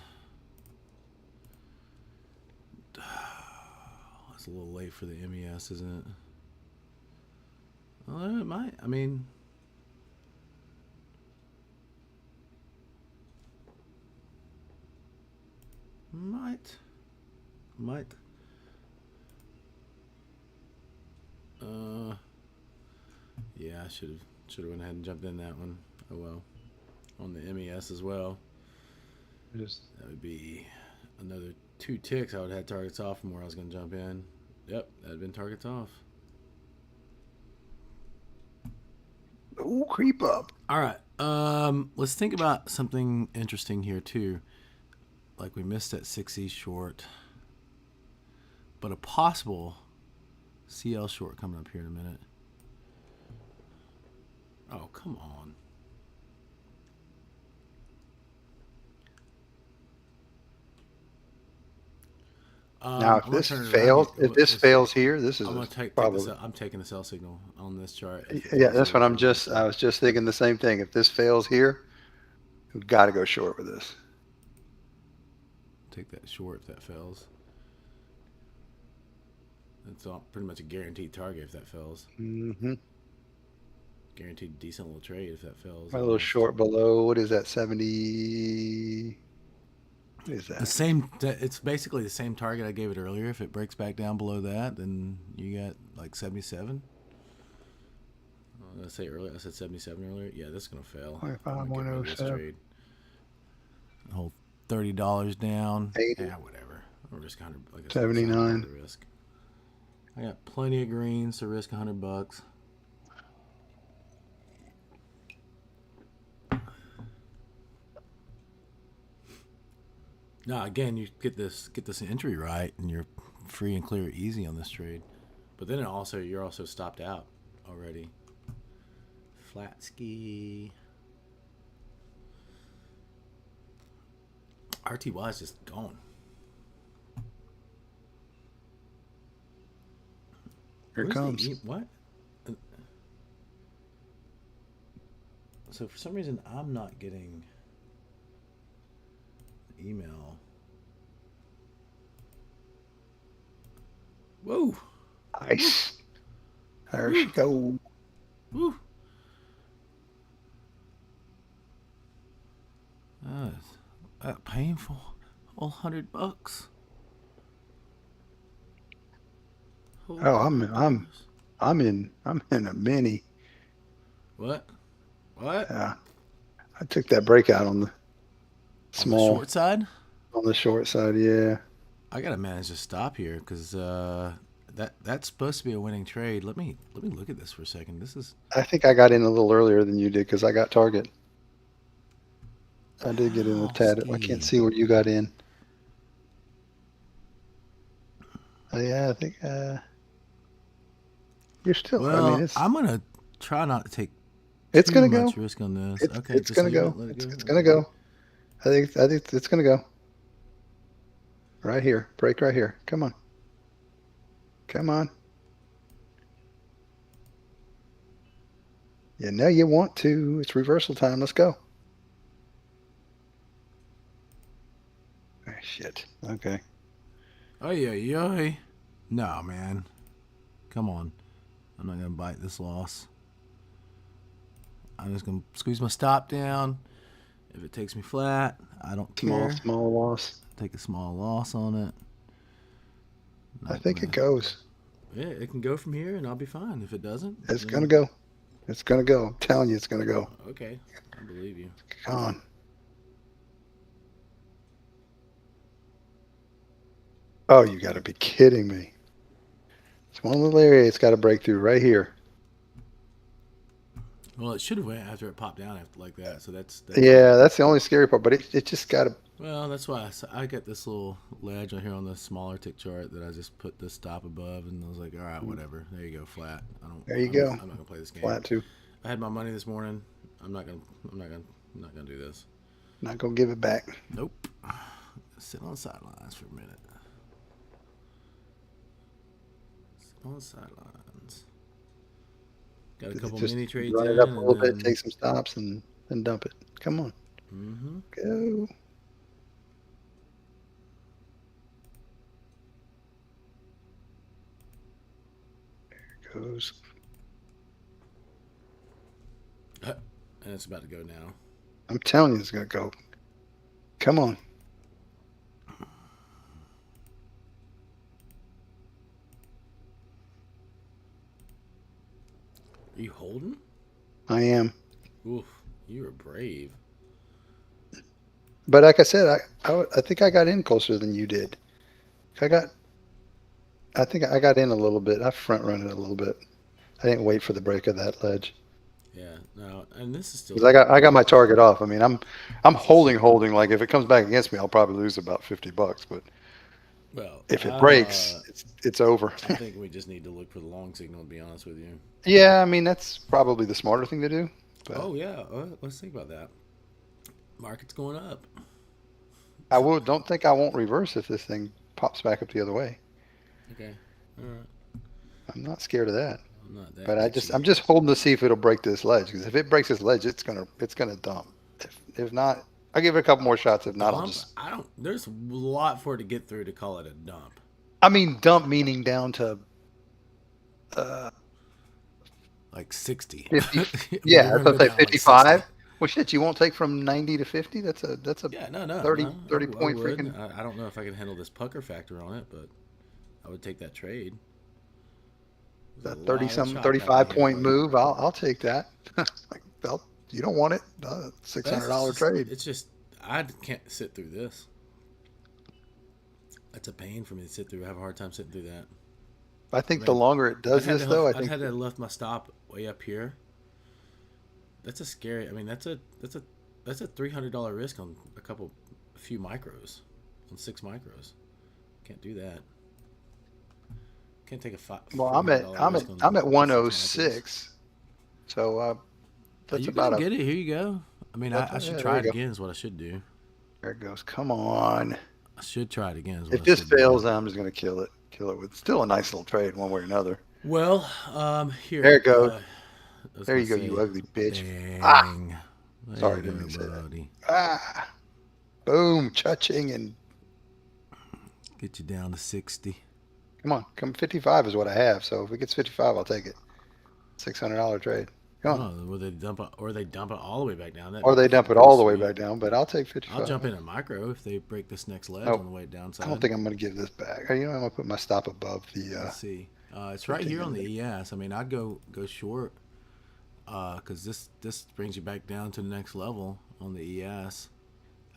It's a little late for the MES, isn't it? Well, it might. I mean, might. Uh, yeah, I should have went ahead and jumped in that one. Oh well, on the MES as well. Just That would be another 2 ticks. I would have had targets off from where I was going to jump in. Yep, that had been targets off. oh, creep up. All right. Let's think about something interesting here too. Like we missed that 6E short, but a possible CL short coming up here in a minute. Oh, come on. Now, if I'm gonna this turn it around here. fails, if this fails here, this is I'm a, gonna take this. probably. I'm taking the sell signal on this chart. If it Yeah, falls that's here, what it's I'm gonna be a just. I sell. was just thinking the same thing. If this fails here, we've got to go short with this. Take that short if that fails. That's pretty much a guaranteed target if that fails. Mm-hmm. Guaranteed decent little trade if that fails. My little Almost. short below. What is that? 70. What is The that? same. It's basically the same target I gave it earlier. If it breaks back down below that, then you got like 77. I say earlier. I said 77 earlier. Yeah, this is gonna fail. I'm gonna get rid of this 25,107. trade. Whole $30 down. 80. Yeah, whatever. I'll risk 100. Like I said, it's not a lot 79. to risk. I got plenty of greens to risk $100. Now again, you get this entry right, and you're free and clear, easy on this trade. But then you're also stopped out already. Flat ski. RTY is just gone. Here it Where's comes. what? So for some reason, I'm not getting email. Whoa! Nice. There she goes. Woo! Uh, that painful. All $100. Whole Oh, $100. I'm in a mini. What? What? Yeah, I took that breakout on the On the small, short side? on the short side. Yeah. I gotta manage to stop here because that's supposed to be a winning trade. Let me look at this for a second. This is I think I got in a little earlier than you did because I got target. I did get in a tad. I can't ski. see where you got in. Oh, yeah, I think. You're still. I mean, Well, I'm gonna try not to take it's too gonna go. much risk on this. Okay, It's just gonna leave go. it. Let it go. It's gonna Okay. go. I think it's gonna go right here. Break right here. Come on. Come on. You know you want to. It's reversal time. Let's go. Ah, shit. Okay. Oh yeah. No, man. Come on. I'm not gonna bite this loss. I'm just gonna squeeze my stop down. If it takes me flat, I don't care. Small loss. Take a small loss on it. I Not think it gonna. goes. Yeah, it can go from here, and I'll be fine. If it doesn't, It's gonna then go. It's gonna go. I'm telling you, it's gonna go. okay. I believe you. Come on. Oh, you got to be kidding me. It's one little area. It's got to break through right here. Well, it should have went after it popped down after like that. So that's Yeah, that's the only scary part. But it just got to. well, that's why I got this little ledge on here on the smaller tick chart that I just put the stop above, and I was like, all right, whatever. There you go, flat. There you go. I'm not gonna play this game. Flat too. I had my money this morning. I'm not gonna do this. Not gonna give it back. Nope. Sit on the sidelines for a minute. Sit on the sidelines. Got a couple Just mini trades run in, it up a and little then, bit, take some stops, and then dump it. Come on. Go. There goes. and it's about to go now. I'm telling you, it's gonna go. Come on. Are you holding? I am. Oof, you were brave. But like I said, I think I got in closer than you did. I think I got in a little bit. I front run it a little bit. I didn't wait for the break of that ledge. Yeah, no, and this is still. Because I got my target off. I mean, I'm holding. Like if it comes back against me, I'll probably lose about $50. But Well, if it breaks, it's over. I think we just need to look for the long signal. To be honest with you. Yeah, I mean that's probably the smarter thing to do. But Oh yeah, let's think about that. Market's going up. don't think I won't reverse if this thing pops back up the other way. Okay, all right. I'm not scared of that. I'm not that. But itchy. I'm just holding to see if it'll break this ledge. Because if it breaks this ledge, it's gonna dump. If not, I'll give it a couple more shots. If not, I'll Dump? just. I don't. There's a lot for it to get through to call it a dump. I mean, dump meaning down to. Like 60. 50, yeah, that's what I say. 55. Well, shit, you won't take from 90 to 50. That's a Yeah, 30 no, 30 I point would. freaking. I don't know if I can handle this pucker factor on it, but I would take that trade. There's That a 30 lot of some chop 35 happening here, point buddy. move. I'll take that. Like, well, you don't want it. $600 trade. It's just I can't sit through this. That's a pain for me to sit through. I have a hard time sitting through that. I think the longer it does this, though, I I'd think had to left my stop way up here. That's a scary. I mean, that's a $300 risk on a few micros, on 6 micros. Can't do that. Can't take a five. well, I'm at $400 risk on I'm at 6 micros. 106. So that's You about gonna get it. Here you go. I mean, I should yeah, try there it you go. again. Is what I should do. There it goes. Come on. I should try it again. Is what If I this should do. fails, then I'm just gonna kill it. Kill it with still a nice little trade, one way or another. Well, here. There it goes. I was There you go, gonna you say, ugly bitch. Bang. Ah! There Sorry, you didn't go, mean to say that. buddy. Ah, boom, cha-ching, and Get you down to 60. come 55 is what I have. So if it gets 55, I'll take it. $600 trade. Come on. Oh, or they dump it all the way back down. Or they dump it all the way back down, but I'll take 55. I'll jump in a micro if they break this next ledge Oh, on the way downside. I don't think I'm going to give this back. You know, I'm going to put my stop above the. Let's see. It's right here on the ES. I mean, I'd go short because this brings you back down to the next level on the ES.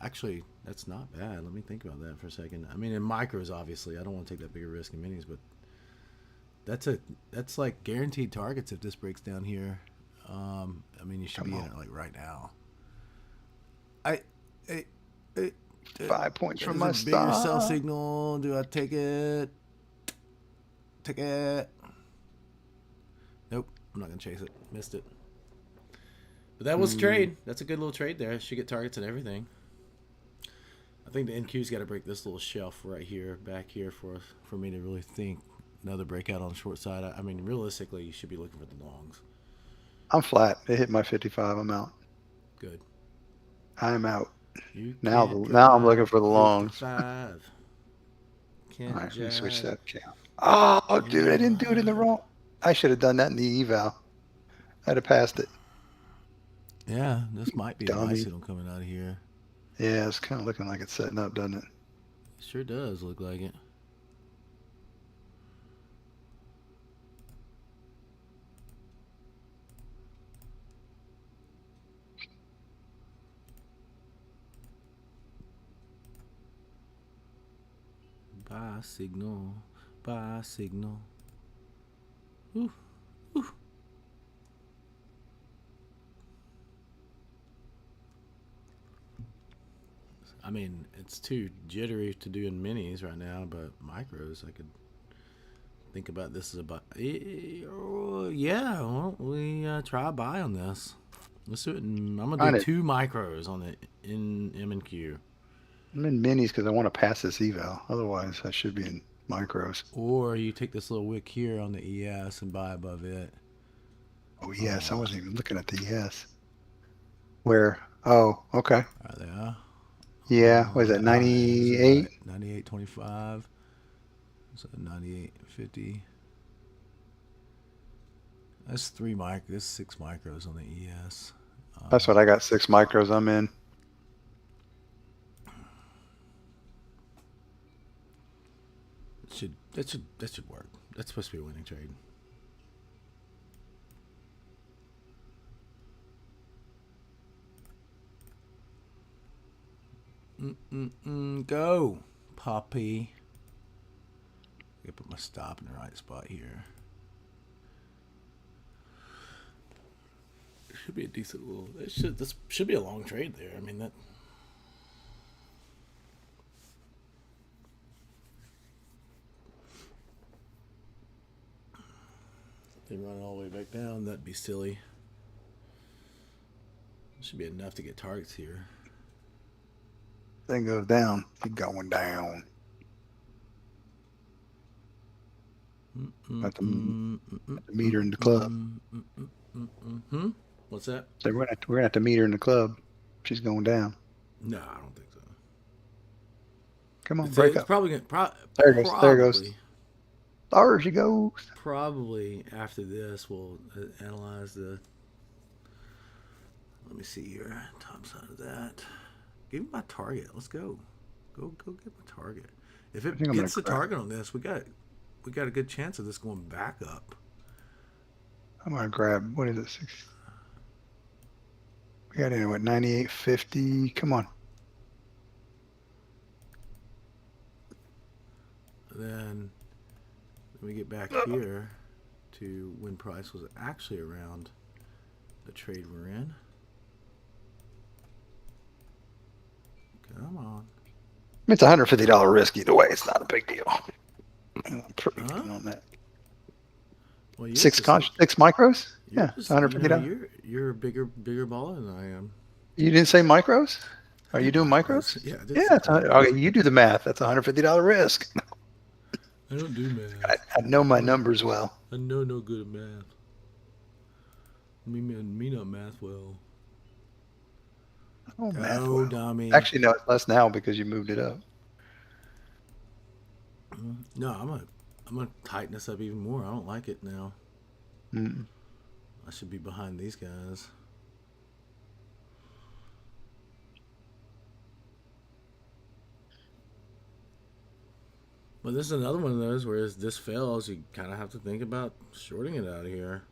Actually, that's not bad. Let me think about that for a second. I mean, in micros, obviously, I don't want to take that bigger risk in minis, but that's like guaranteed targets if this breaks down here. I mean, you should be in it like right now. I 5 points from my there's a bigger sell stop. signal. Do I take it? Take it. Nope, I'm not gonna chase it. Missed it. But that was a Mm, trade. That's a good little trade there. Should get targets and everything. I think the NQ's got to break this little shelf right here, back here, for me to really think another breakout on the short side. I mean, realistically, you should be looking for the longs. I'm flat. It hit my 55. I'm out. Good. I'm out. You Now, can't now I'm looking drive for the longs. 55. All Can't right, let me switch jive that count. Oh, dude, I in didn't do it in the my. wrong. I should have done that in the eval. I'd have passed it. Yeah, this might be a buy Dummy. signal coming out of here. Yeah, it's kind of looking like it's setting up, doesn't it? Sure does look like it. Buy signal. Buy signal. Ooh. Ooh. I mean, it's too jittery to do in minis right now, but micros, I could think about this as a buy. Yeah, well, we try a buy on this. Let's do it. I'm gonna Trying do to, two micros on it in M and Q, I'm in minis because I want to pass this eval. Otherwise, I should be in micros. or you take this little wick here on the ES and buy above it. Oh, yes. I wasn't even looking at the yes. Where? Oh, okay. Right there. Yeah. What is that? That high is 98? 98.25. So 98.50. That's three mic. That's 6 micros on the ES. That's what I got. 6 micros I'm in. That should work. That's supposed to be a winning trade. Go, Poppy. I gotta put my stop in the right spot here. Should be a decent little. This should be a long trade there. I mean that. They run it all the way back down. That'd be silly. Should be enough to get targets here. Thing goes down. Keep going down. At the meter in the club. What's that? So we're gonna have to meet her in the club. She's going down. No, I don't think so. Come on, break It's up. probably gonna There it goes. There it goes. probably There she goes. probably after this we'll analyze the. Let me see here. Top side of that. Give me my target. Let's go. Go get my target. If it gets the target on this, we got a good chance of this going back up. I'm gonna grab. What is it? 6. We got in at 98.50. Come on. Then we get back here to when price was actually around the trade we're in. Come on. It's a $150 risk either way. It's not a big deal. I'm pretty good on that. Well, 6 micros? Yeah, it's $150. You're a bigger baller than I am. You didn't say micros? Are you doing micros? Yeah, I did. Yeah. Okay, you do the math. That's a $150 risk. I don't do math. I know my numbers well. I know no good at math. Me not math well. Oh, math Oh, well. dummy. Actually, no, it's less now because you moved it up. No, I'm gonna tighten this up even more. I don't like it now. Mm. I should be behind these guys. But this is another one of those where as this fails, you kind of have to think about shorting it out of here.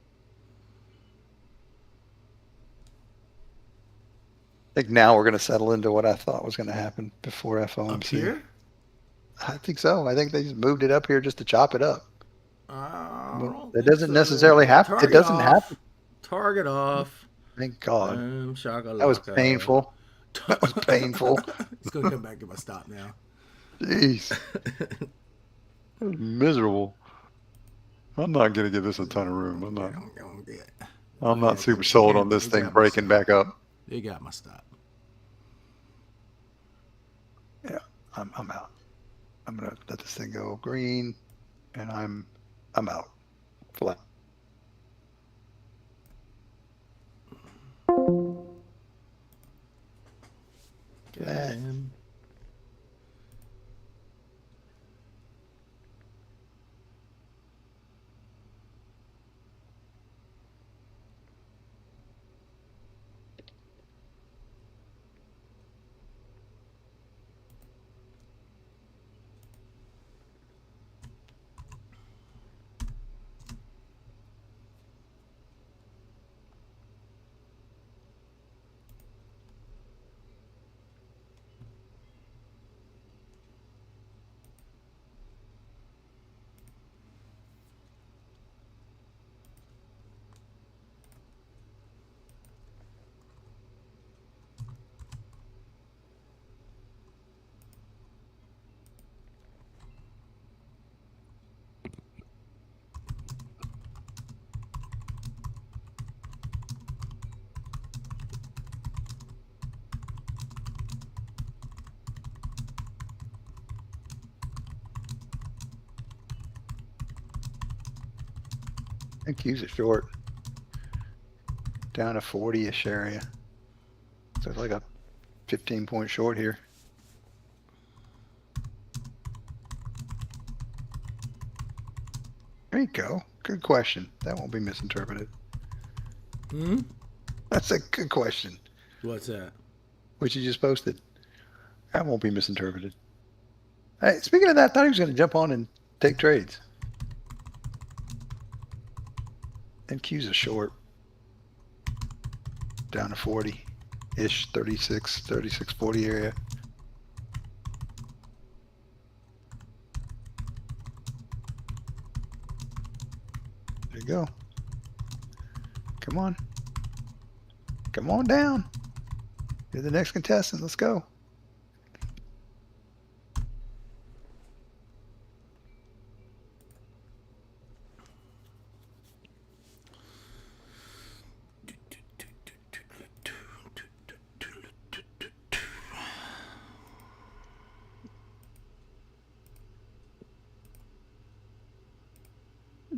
I think now we're going to settle into what I thought was going to happen before FOMC. Up here? I think so. I think they just moved it up here just to chop it up. It doesn't necessarily happen. It doesn't happen. Target off. Thank God. That was painful. That was painful. It's going to come back to my stop now. Jeez. That was miserable. I'm not gonna give this a ton of room. I'm Oh not yeah, super sold on this it thing got my breaking stop. back up. It got my stop. Yeah, I'm out. I'm gonna let this thing go green, and I'm out. Flat. Got Flat. him. I think use it short. Down to 40-ish area. So it's like a 15-point short here. There you go. Good question. That won't be misinterpreted. Hmm. That's a good question. What's that? What you just posted. That won't be misinterpreted. Hey, speaking of that, I thought he was going to jump on and take trades. NQ's a short. Down to 40-ish, 36, 40 area. There you go. Come on. Come on down. You're the next contestant. Let's go.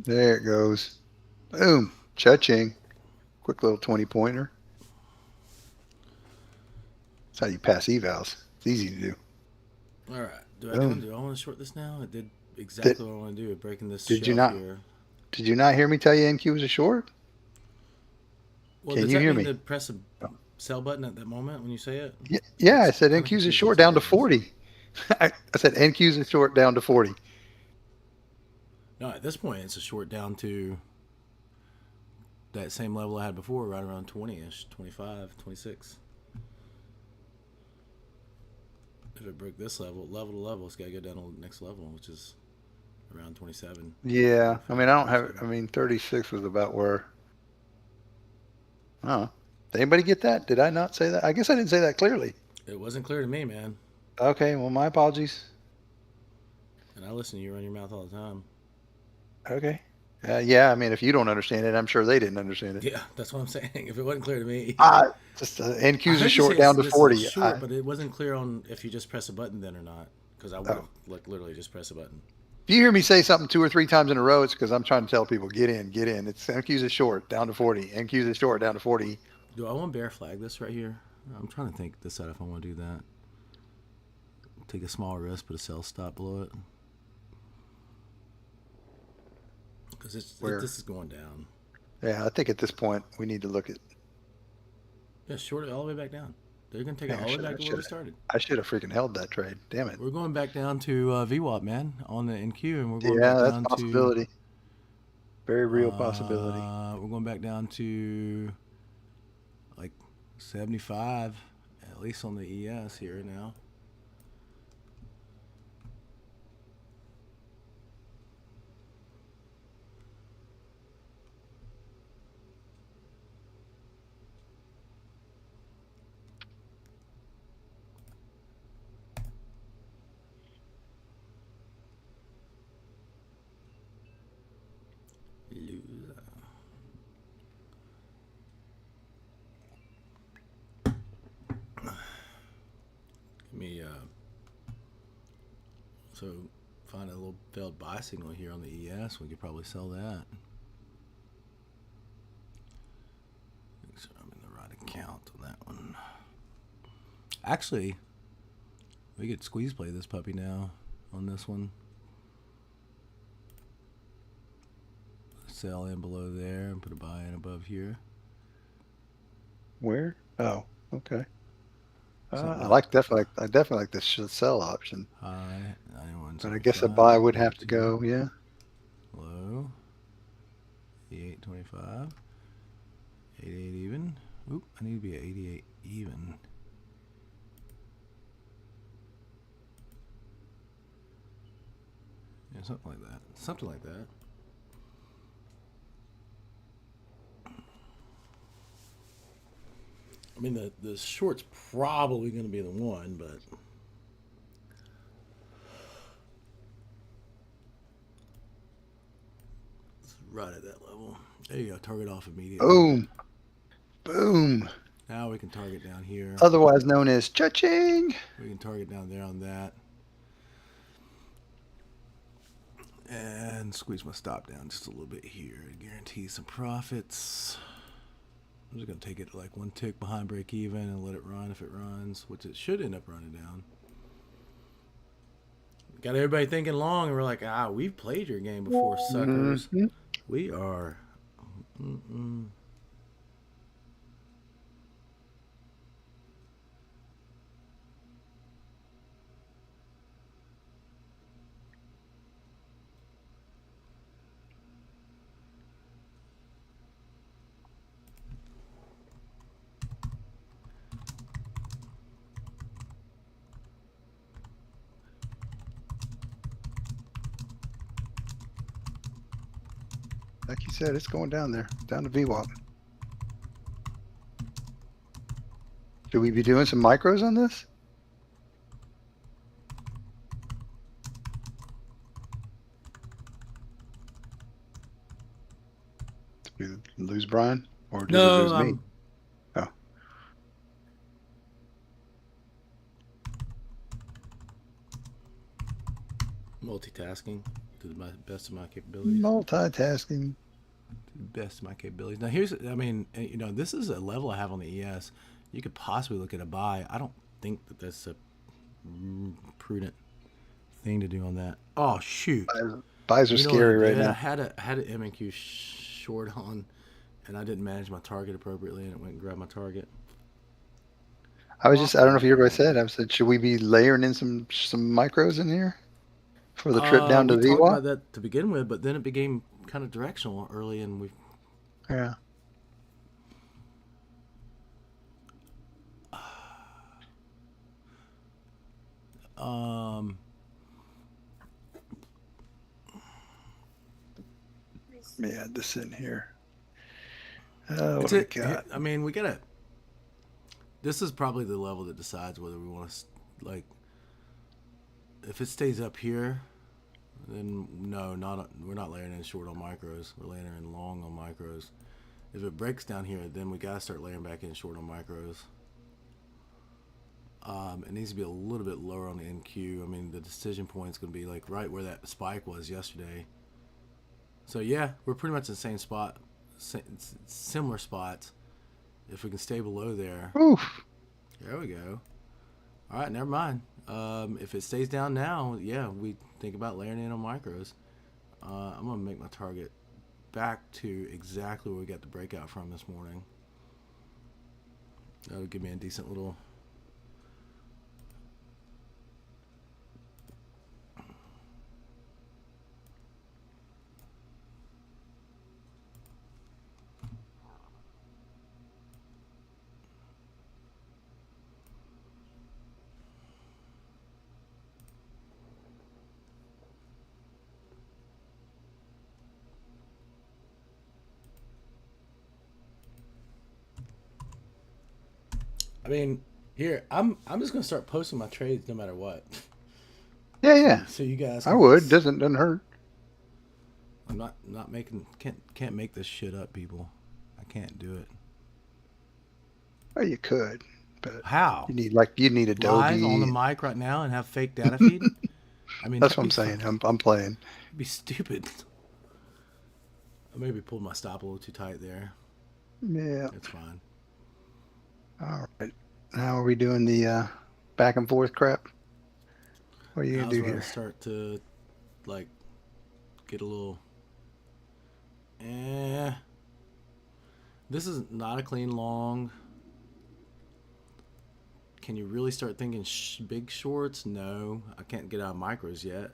There it goes. Boom. Cha-ching. Quick little 20-pointer. That's how you pass evals. It's easy to do. All right. Do I Boom. do I want to short this now? I did Did, exactly what I want to do. Breaking this did you shelf not here. did you not hear me tell you NQ was a short? Well, Can does you that hear mean me? to press a sell button at that moment when you say it? Yeah, I It's said kind of NQ's a confusing short down to sometimes. 40. I said NQ's a short down to 40. No, at this point, it's a short down to that same level I had before, right around 20-ish, 25, 26. If it broke this level to level, it's got to go down to the next level, which is around 27. Yeah, I mean, I don't have. 27. I mean, 36 was about where. Oh, did anybody get that? Did I not say that? I guess I didn't say that clearly. It wasn't clear to me, man. Okay, well, my apologies. And I listen to you run your mouth all the time. Okay. Yeah, I mean, if you don't understand it, I'm sure they didn't understand it. Yeah, that's what I'm saying. If it wasn't clear to me, Just I NQ's a heard you say short down to this is a 40. short, but it wasn't clear on if you just press a button then or not. Because I would Oh. have literally just press a button. If you hear me say something 2 or 3 times in a row, it's because I'm trying to tell people, get in, get in. It's NQ's a short down to 40. NQ's a short down to 40. Do I want to bear flag this right here? I'm trying to think this out if I want to do that. Take a small risk, put a sell stop below it. Because this is going down. Yeah, I think at this point we need to look at. Yeah, short it all the way back down. They're going to take it all the way back to where we started. I should have freaking held that trade. Damn it. We're going back down to VWAP, man, on the NQ, and we're going Yeah, back that's a down possibility. to. Very real possibility. We're going back down to like 75, at least on the ES here now. So find a little failed buy signal here on the ES. We could probably sell that. Make sure I'm in the right account on that one. Actually, we could squeeze play this puppy now on this one. Sell in below there and put a buy in above here. Where? Oh, okay. Something I definitely like this sell option. high 91. But I guess a buy would have to 82. go, yeah. Low 88.25. 88 even. Oop, I need to be at 88 even. Yeah, something like that. Something like that. I mean, the short's probably going to be the one, but it's right at that level. There you go. Target off immediately. Boom. Boom. Now we can target down here. Otherwise known as cha-ching. We can target down there on that. And squeeze my stop down just a little bit here to guarantee some profits. I'm just going to take it like one tick behind break even and let it run if it runs, which it should end up running down. Got everybody thinking long, and we're like, we've played your game before, suckers. Mm-hmm. We are. Like you said, it's going down there, down to VWAP. Should we be doing some micros on this? Did we lose Brian? Or did we lose me? Oh. Multitasking to the best of my capabilities. Multitasking. To the best of my capabilities. Now, this is a level I have on the ES. You could possibly look at a buy. I don't think that that's a prudent thing to do on that. Oh, shoot. Buys are scary right now. I had an MQ short on, and I didn't manage my target appropriately, and it went and grabbed my target. I don't know if you heard what I said. I said, should we be layering in some micros in here for the trip down to VWAP? We talked about VWAP? that to begin with, but then it became kind of directional early, and we. Yeah. Let me add this in here. What do we got? I mean, we gotta. This is probably the level that decides whether we want to, like, if it stays up here, then no, we're not layering in short on micros. We're layering in long on micros. If it breaks down here, then we gotta start layering back in short on micros. It needs to be a little bit lower on the NQ. I mean, the decision point is going to be like right where that spike was yesterday. So yeah, we're pretty much in the same spot, similar spots. If we can stay below there, Oof. There we go. All right, never mind. If it stays down now, yeah, we think about layering in on micros. I'm gonna make my target back to exactly where we got the breakout from this morning. That'll give me a decent little. I mean, here I'm just gonna start posting my trades no matter what. Yeah. So you guys, I would. Doesn't hurt. I'm not making can't make this shit up, people. I can't do it. Well, you could, but how? You need Adobe live on the mic right now and have fake data feed. I mean, That's that'd what be I'm saying. fucking, I'm playing. it'd be stupid. I maybe pulled my stop a little too tight there. Yeah. It's fine. All right. Now are we doing the back and forth crap? What are you gonna Now's do where I here? start to like get a little. Eh. This is not a clean long. Can you really start thinking big shorts? No, I can't get out of micros yet.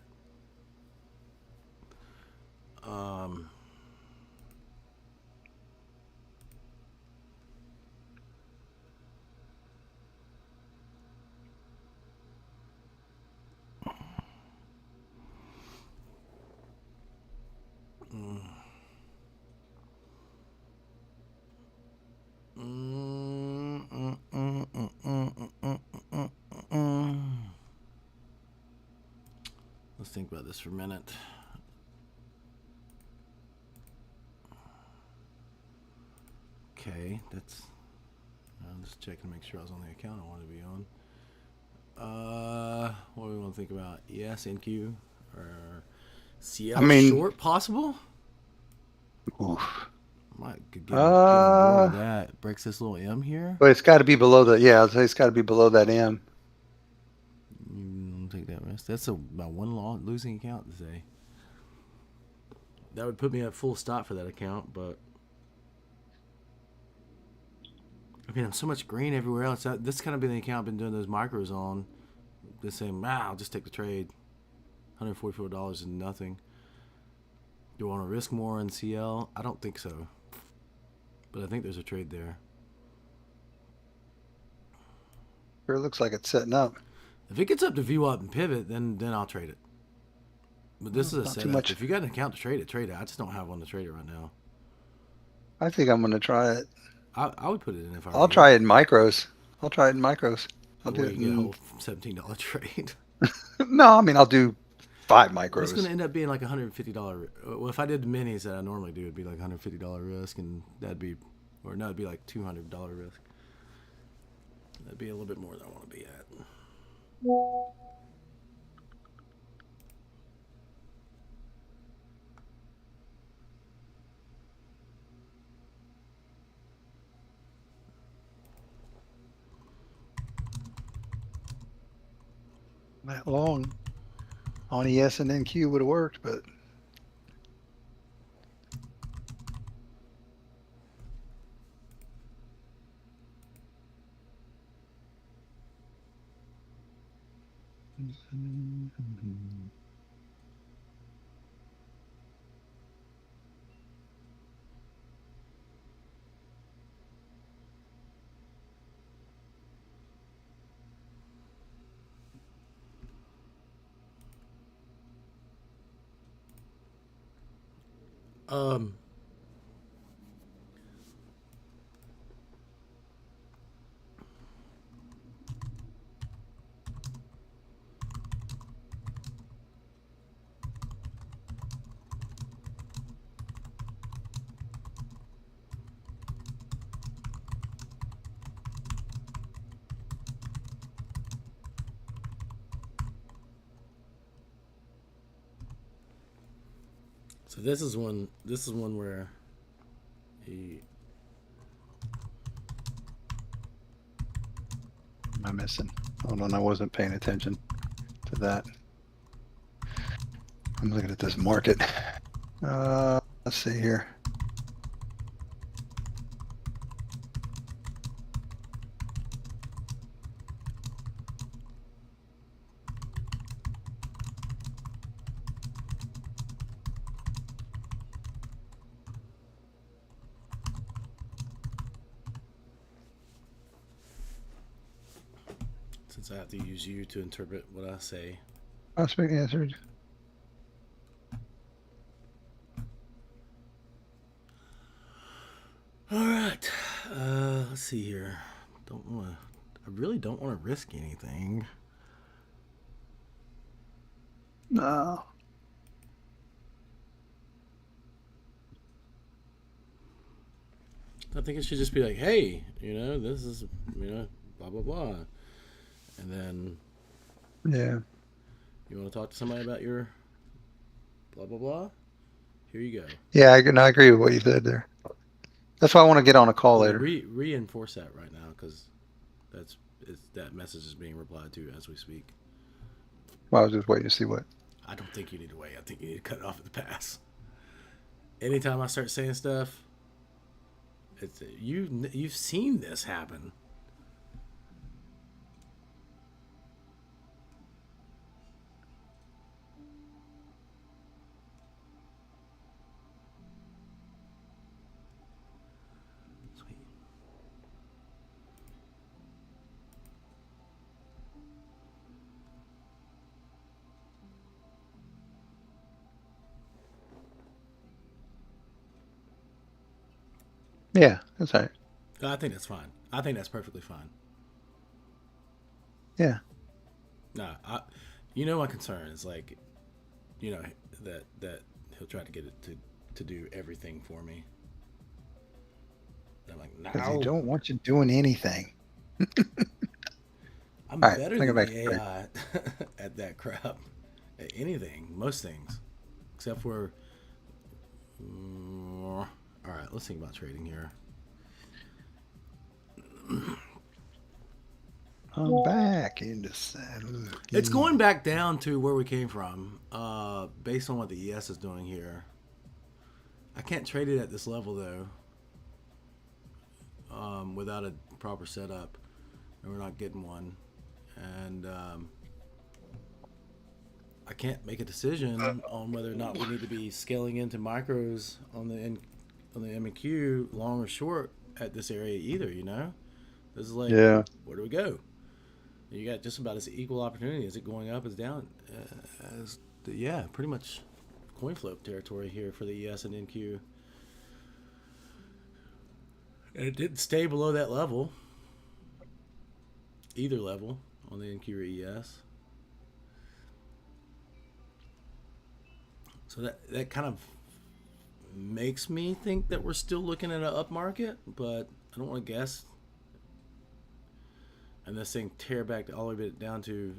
Um, mm, mm, mm, mm, mm, mm, mm, mm. Let's think about this for a minute. Okay, that's. I'm just checking to make sure I was on the account I want to be on. What do we want to think about? Yes, NQ or I CL mean, short possible? oof. Might could get on board with Uh, that. Breaks this little M here. but it's got to be below the. Yeah, I'd say it's got to be below that M. You don't take that risk. That's about one losing account today. That would put me at full stop for that account, but I mean, I'm so much green everywhere else. This kind of been the account I've been doing those micros on. Just saying, I'll just take the trade. $144 is nothing. Do I want to risk more in CL? I don't think so. But I think there's a trade there. Sure looks like it's setting up. If it gets up to VWAP and pivot, then I'll trade it. But this is a Not too setup. much. If you got an account to trade it, trade it. I just don't have one to trade it right now. I think I'm gonna try it. I would put it in if I were I'll you. try it in micros. I'll try it in micros. I'll do Where it you get a in. whole $17 trade. No, I mean I'll do 5 Well, it's going micros. to end up being like $150. Well, if I did the minis that I normally do, it'd be like $150 risk, and that'd be, or no, it'd be like $200 risk. That'd be a little bit more than I want to be at. That long on ES and NQ would have worked, but Um, so this is one. This is one where he. am I missing? Hold on, I wasn't paying attention to that. I'm looking at this market. Let's see here. Since I have to use you to interpret what I say. Prospect answered. All right. Let's see here. Don't want to. I really don't want to risk anything. No. I think it should just be like, hey, this is, blah blah blah, and then Yeah. You want to talk to somebody about your blah blah blah? Here you go. Yeah, I agree with what you said there. That's why I want to get on a call Yeah, later. reinforce that right now because that message is being replied to as we speak. Well, I was just waiting to see what. I don't think you need to wait. I think you need to cut it off at the pass. Anytime I start saying stuff, it's you've seen this happen. Sweet. Yeah, that's all right. I think that's fine. I think that's perfectly fine. Yeah. Nah, you know my concern is like, you know that he'll try to get it to do everything for me. I'm like, Because they no, don't want you doing anything. I'm All right, better I go than back the to AI at that crap, at anything, most things, except for. All right, let's think about trading here. I'm back into San It's going back down to where we came from, based on what the ES is doing here. I can't trade it at this level though, without a proper setup, and we're not getting one. And I can't make a decision on whether or not we need to be scaling into micros on the M&Q long or short at this area either. You know, this is like, Yeah. where do we go? You got just about as equal opportunity as it going up as down. Yeah, pretty much coin flip territory here for the ES and NQ. And it didn't stay below that level, either level on the NQ or ES. So that kind of makes me think that we're still looking at an up market, but I don't want to guess. And this thing tear back all the way down to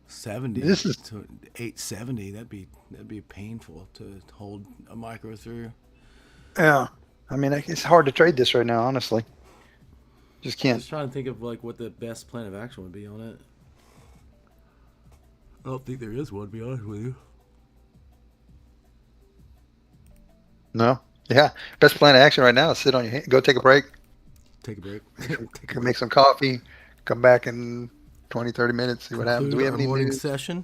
70 This is to 870. That'd be painful to hold a micro through. yeah. I mean, it's hard to trade this right now, honestly. Just can't. Just trying to think of like what the best plan of action would be on it. I don't think there is one, to be honest with you. No. Yeah. Best plan of action right now is sit on your hand, go take a break, Take a break. make some coffee, come back in 20, 30 minutes, see what happens. Do we have Our any morning news? session.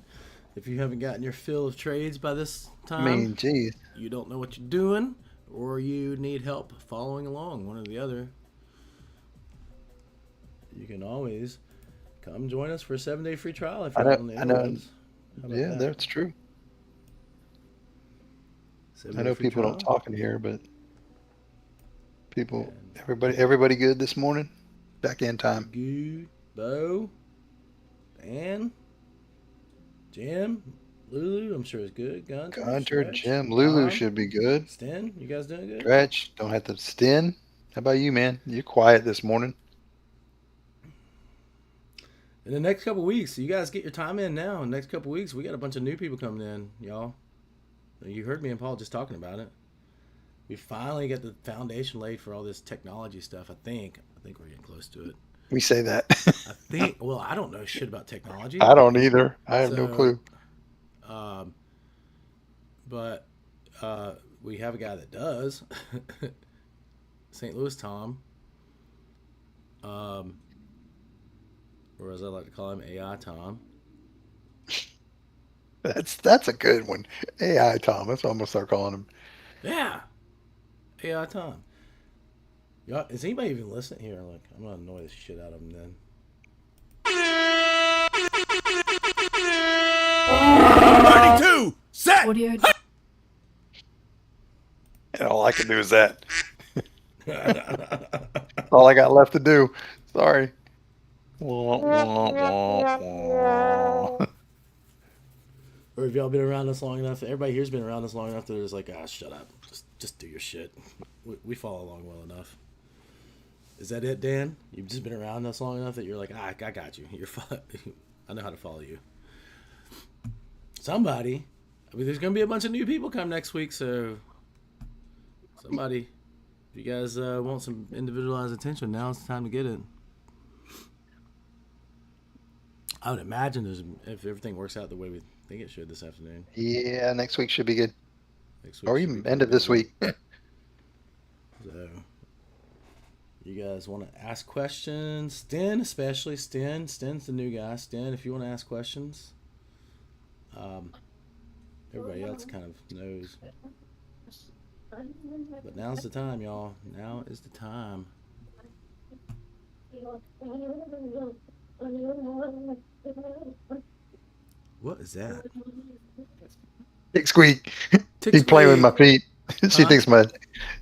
If you haven't gotten your fill of trades by this I time, mean, geez. you don't know what you're doing, or you need help following along, one or the other. You can always come join us for a 7-day free trial if I you're know. on the I know. interwebs. How about Yeah, that? that's true. I 7-day know free people trial. don't talk in here, but people, And everybody good this morning? Back in time. Good, Bo, Dan, Jim, Lulu, I'm sure it's good. Gunter, Gunter, Stretch, Jim, Lulu Tom, should be good. Sten, you guys doing good? Stretch, don't have to Stin. How about you, man? You're quiet this morning. In the next couple weeks, you guys get your time in now. In the next couple weeks, we got a bunch of new people coming in, y'all. You heard me and Paul just talking about it. We finally got the foundation laid for all this technology stuff. I think we're getting close to it. We say that. I think. Well, I don't know shit about technology. I don't either. I have no So, clue. But we have a guy that does. St. Louis Tom. Or as I like to call him, AI Tom. That's a good one. AI Tom. That's what I'm gonna start calling him. Yeah, AI Tom. Y'all, is anybody even listening here? Like, I'm gonna annoy the shit out of him then. Set. Audio. And all I can do is that. All I got left to do. Sorry. Wah, wah, wah, wah. Or have y'all been around us long enough? Everybody here's been around us long enough that it's like, shut up, just do your shit. We follow along well enough. Is that it, Dan? You've just been around us long enough that you're like, I got you. I know how to follow you. Somebody. I mean, there's gonna be a bunch of new people come next week, so somebody. If you guys want some individualized attention, now's the time to get it. I would imagine if everything works out the way we think it should this afternoon. Yeah, next week should be good. Next week Or should be even end pretty of this busy. week. So, you guys want to ask questions? Sten, especially Sten. Sten's the new guy. Sten, if you want to ask questions, um, everybody else kind of knows. But now's the time, y'all. Now is the time. What is that? Tick squeak. Tick She's playing with my squeak. feet. she Huh? thinks my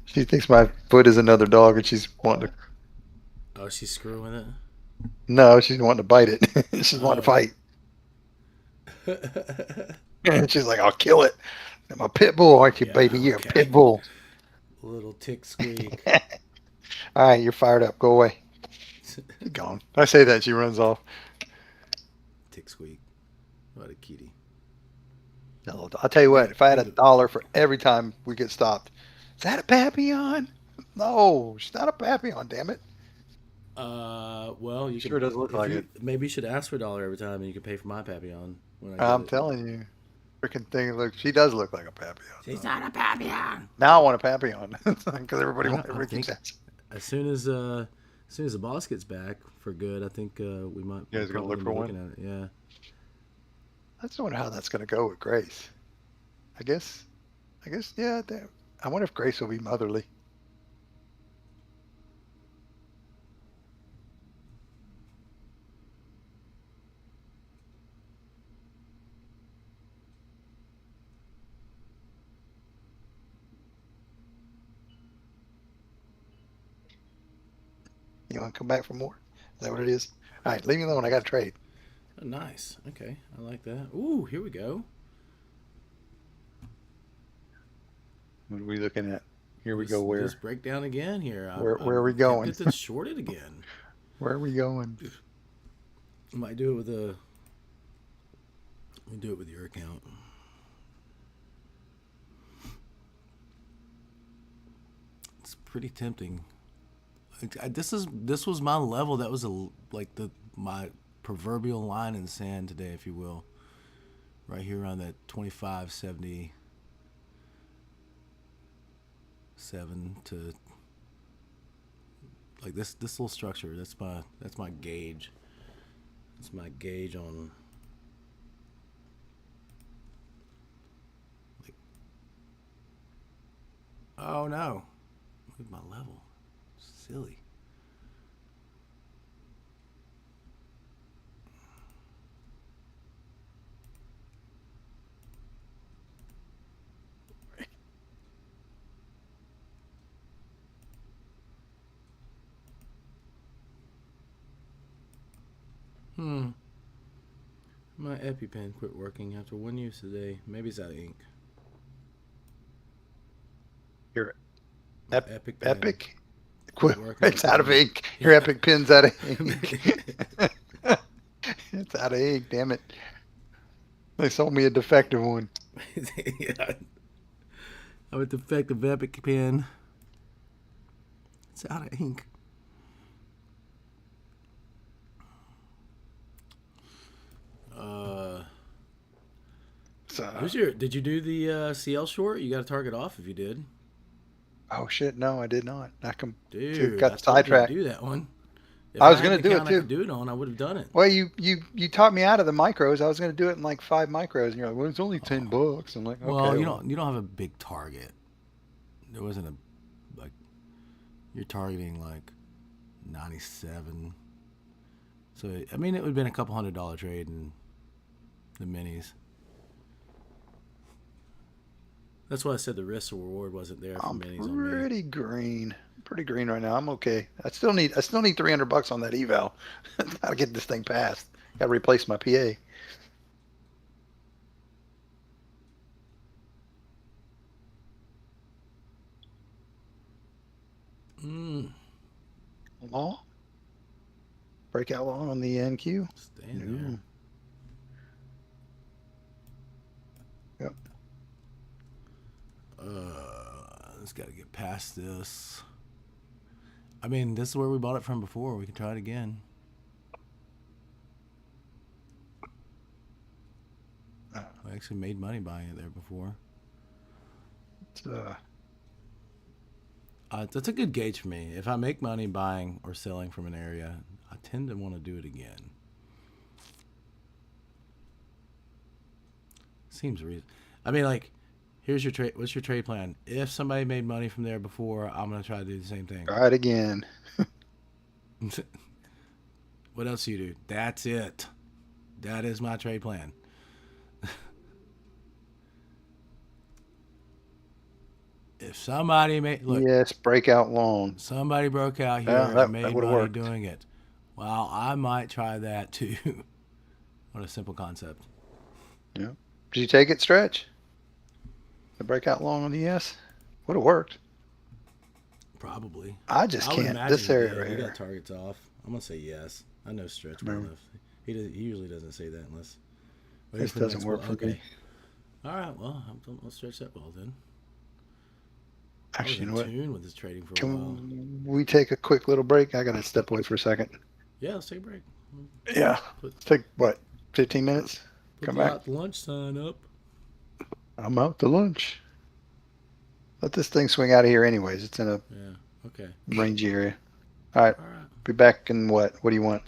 she thinks my foot is another dog, and she's wanting to. Oh, she's screwing it. No, she's wanting to bite it. She's wanting to Oh. fight. And she's like, "I'll kill it. I'm a pit bull, aren't you, Yeah. baby? You're a Okay. pit bull." Little tick squeak. All right, you're fired up. Go away. You're gone. I say that, she runs off. Tick squeak. What a kitty. No, I'll tell you They, what. If I had they, $1 for every time we get stopped, is that a Papillon? No, she's not a Papillon. Damn it. well, you Sure can does look if like you it. maybe you should ask for $1 every time, and you can pay for my Papillon when I get I'm it. telling you. Freaking thing. Look, she does look like a Papillon. She's Though. not a Papillon. Now I want a Papillon because I everybody keeps think asking. as soon as the boss gets back for good, I think You we're guys gonna probably look gonna for be one? looking at it. Yeah. I just wonder how that's gonna go with Grace. I guess. I guess. Yeah. I wonder if Grace will be motherly. You want to come back for more? Is that what it is? All right, leave me alone. I got to trade. Oh, nice. Okay, I like that. Ooh, here we go. What are we looking at? Here we go. This Where? breakdown again here. Where are we I'm going? tempted to short it again. Where are we going? I might do it with a. We'll do it with your account. It's pretty tempting. This was my level. That was like my proverbial line in the sand today, if you will. Right here around that 25.77 to like this little structure. That's my gauge. That's my gauge on like. Oh no, move my level. Silly. Hmm. My EpiPen quit working after one use today. Maybe it's out of ink. Your My Epic Pen epic. quit working It's after out of one. ink. Your epic pin's out of ink. It's out of ink. Damn it. They sold me a defective one. Yeah. I'm a defective Epic Pen. It's out of ink. Uh, So, Did you do the CL short? You got a target off if you did. oh shit, no, I did not. Dude, I Got told you to sidetracked. do that one. If I I was had an gonna do it account I too. could do it on, I would have done it. Well, you taught me out of the micros. I was gonna do it in like 5 micros, and you're like, well, it's only Oh. $10. I'm like, Well, okay, well, you don't have a big target. There wasn't a like you're targeting like 97. So I mean, it would have been a couple $100 trade in the minis. That's why I said the risk reward wasn't there for I'm minis on me. pretty green right now. I'm okay. I still need $300 on that eval. Gotta get this thing passed. Gotta replace my PA. Mm. long. Breakout long on the NQ. Staying there. Yep. Just got to get past this. I mean, this is where we bought it from before. We can try it again. I actually made money buying it there before. That's a good gauge for me. If I make money buying or selling from an area, I tend to want to do it again. Seems reasonable. I mean, like, here's your trade. What's your trade plan? If somebody made money from there before, I'm gonna try to do the same thing. Try it again. What else do you do? That's it. That is my trade plan. If somebody made yes, breakout long. Somebody broke out here Yeah, and made would have money worked. doing it. Well, I might try that too. What a simple concept. Yeah. Did you take it, Stretch? The breakout long on the ES? Would have worked. Probably. I just can't. This area right he here. got targets off. I'm gonna say yes. I know Stretch well enough. He usually doesn't say that unless. This doesn't work for me. All right. Well, let's stretch that well then. Actually, you know what? Tune with his trading for a while. Can we take a quick little break? I gotta step away for a second. Yeah, let's take a break. Yeah. Let's take what? 15 minutes. Come back. The lunch sign up. I'm out to lunch. Let this thing swing out of here anyways. It's in a rangy area. All right. Be back in what? What do you want?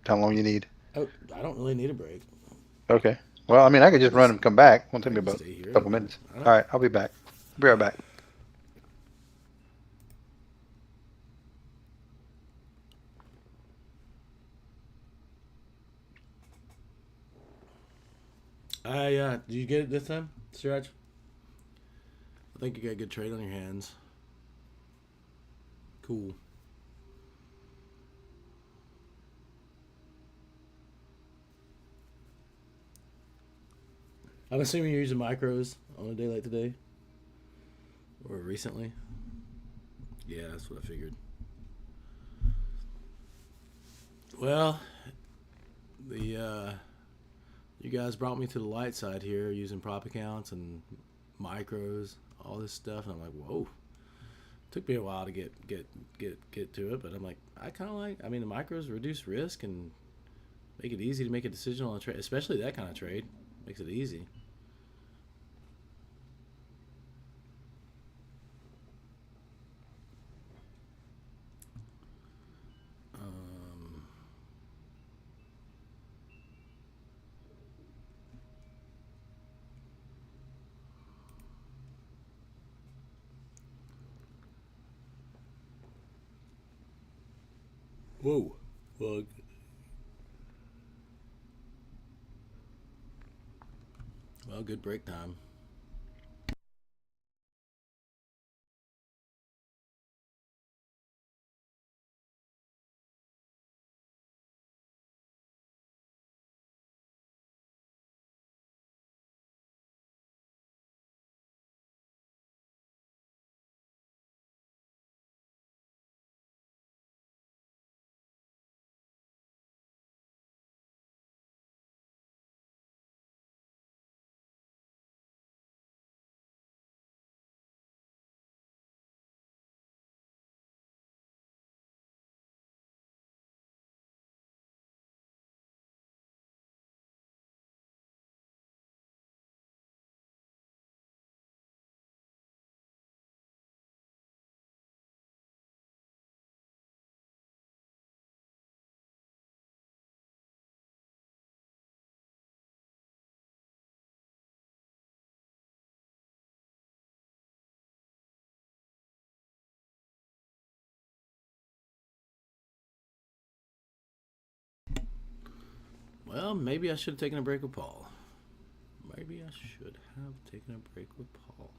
How long you need? Oh, I don't really need a break. Okay. Well, I mean, I could just run and come back. Won't take me about a couple minutes. All right. I'll be back. Be right back. Did you get it this time, Stretch? I think you got a good trade on your hands. Cool. I'm assuming you're using micros on a day like today? Or recently? Yeah, that's what I figured. Well, you guys brought me to the light side here using prop accounts and micros, all this stuff, and I'm like, whoa. Took me a while to get to it, but I'm like, I mean, the micros reduce risk and make it easy to make a decision on a trade, especially that kind of trade. Makes it easy. Whoa. Well, good break time. Well, maybe I should have taken a break with Paul. Maybe I should have taken a break with Paul.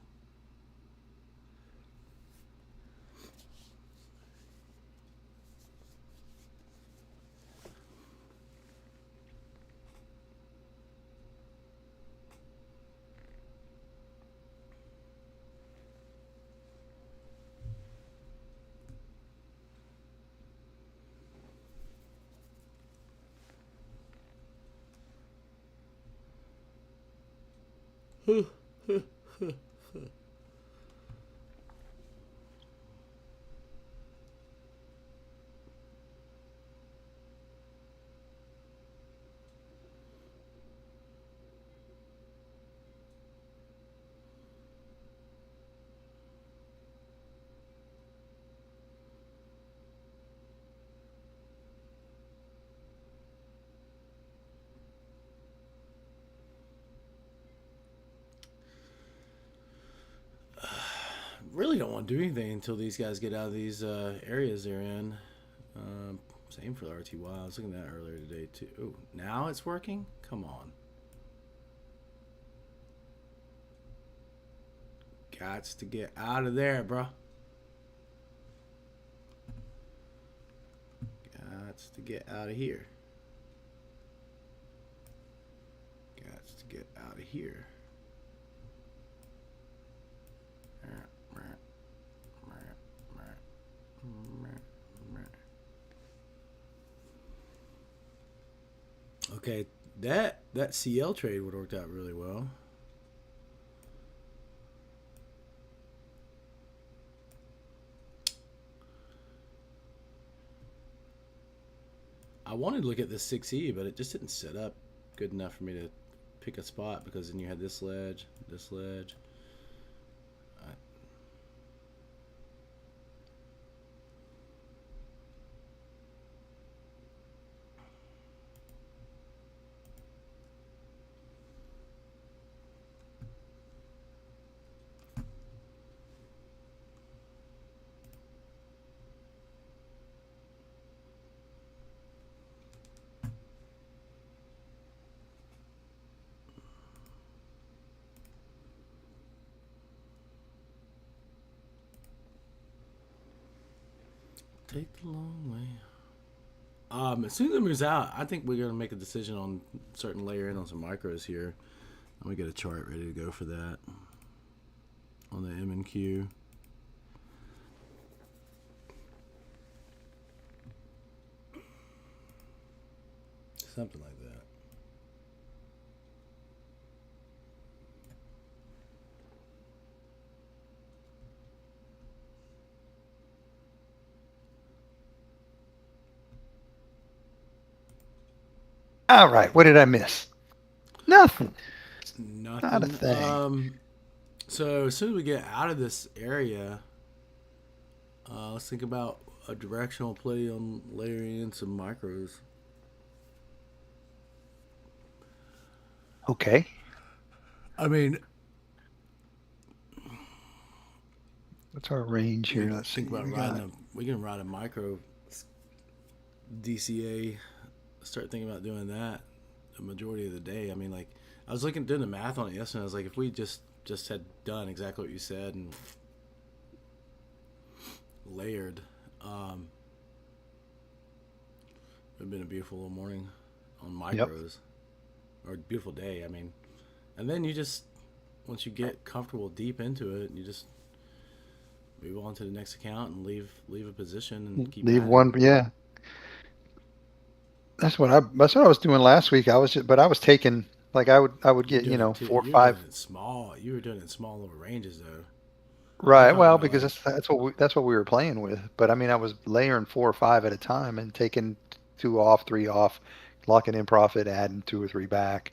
Really don't want to do anything until these guys get out of these areas they're in. Same for the RTY. I was looking at that earlier today too. Ooh, now it's working? Come on. Gots to get out of there, bro. Gots to get out of here. Gots to get out of here. Okay, that CL trade would have worked out really well. I wanted to look at the 6E, but it just didn't set up good enough for me to pick a spot because then you had this ledge, this ledge. Take the long way. As soon as it moves out, I think we're gonna make a decision on certain layer in on some micros here. I'm gonna get a chart ready to go for that on the M and Q. Something like that. All right. What did I miss? Nothing. Nothing. Not a thing. So as soon as we get out of this area, let's think about a directional play on layering in some micros. Okay. I mean, what's our range here? Let's think see. about we can ride a micro DCA. Start thinking about doing that the majority of the day. I mean, like I was doing the math on it yesterday. I was like, if we just had done exactly what you said and layered, it would have been a beautiful little morning on micros. Yep. Or a beautiful day. I mean, and then you just once you get comfortable deep into it, you just move on to the next account and leave a position and keep leave one. Yeah. That's what I was doing last week. I was taking like I would get 4 or 5. Doing it small. You were doing it in small little ranges though. Right. Well, because that's what we were playing with. But I mean, I was layering 4 or 5 at a time and taking 2 off, 3 off, locking in profit, adding 2 or 3 back,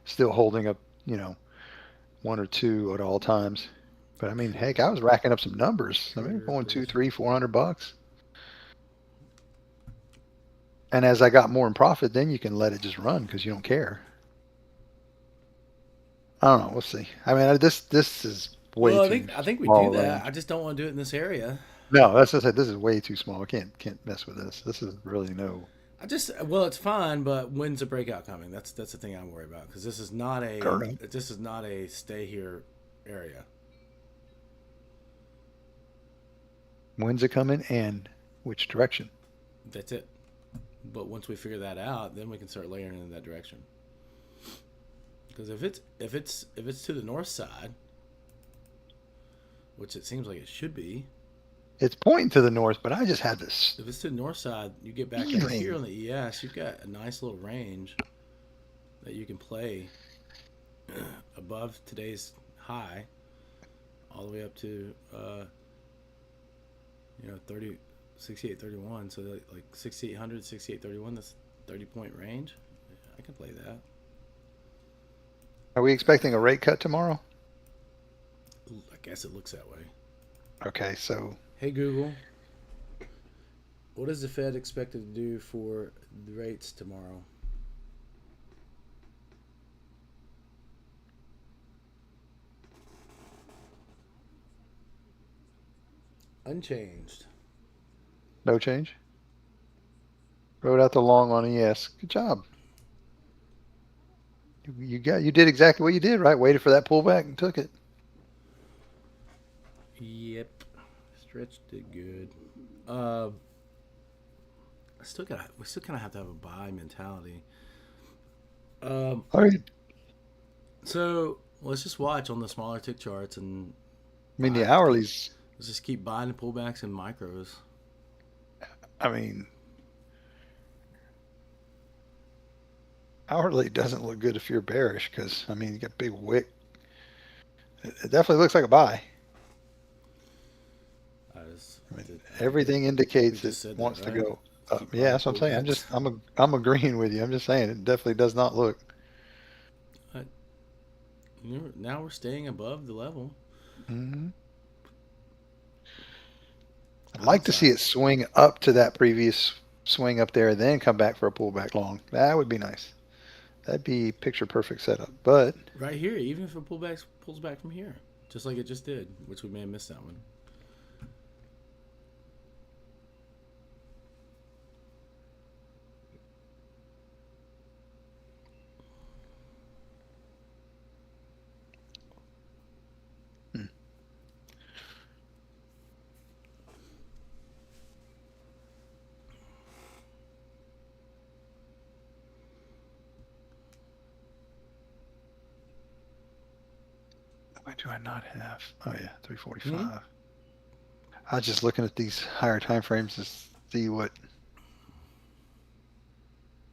still holding up 1 or 2 at all times. But I mean, heck, I was racking up some numbers. I mean, going $200, $300, $400. And as I got more in profit, then you can let it just run because you don't care. I don't know. We'll see. I mean, this is way too I think we small do that. range. I just don't want to do it in this area. No, that's just it. This is way too small. I can't mess with this. This is really no. It's fine, but when's the breakout coming? That's the thing I'm worried about because this is not a stay here area. When's it coming and which direction? That's it. But once we figure that out, then we can start layering in that direction. Because if it's to the north side, which it seems like it should be, it's pointing to the north. But I just had this. If it's to the north side, you get back right here on the ES. You've got a nice little range that you can play. above today's high, all the way up to 30, 68.31. So like 6,800, 6,831. That's 30 point range. I can play that. Are we expecting a rate cut tomorrow? I guess it looks that way. Okay, so Hey Google, what is the Fed expected to do for the rates tomorrow? Unchanged. no change. Wrote out the long on ES. Good job. You did exactly what you did, right? Waited for that pullback and took it. Yep. Stretch did good. Uh, we still kind of have to have a buy mentality. Um, All right. so let's just watch on the smaller tick charts and I mean, the buy. hourly's. Let's just keep buying the pullbacks and micros. I mean, hourly doesn't look good if you're bearish because I mean, you got big wick. It definitely looks like a buy. I mean, everything We indicates it just said that, wants to right? go up. Keep Yeah, buying that's what I'm saying. pullbacks. I'm agreeing with you. I'm just saying it definitely does not look. Uh, now we're staying above the level. Hmm. I'd like to see Hindsight. it swing up to that previous swing up there, and then come back for a pullback long. That would be nice. That'd be picture perfect setup. But Right here, even if it pulls back from here, just like it just did, which we may have missed that one. hmm, why do I not have? Oh yeah, 345. Hmm? I was just looking at these higher time frames to see what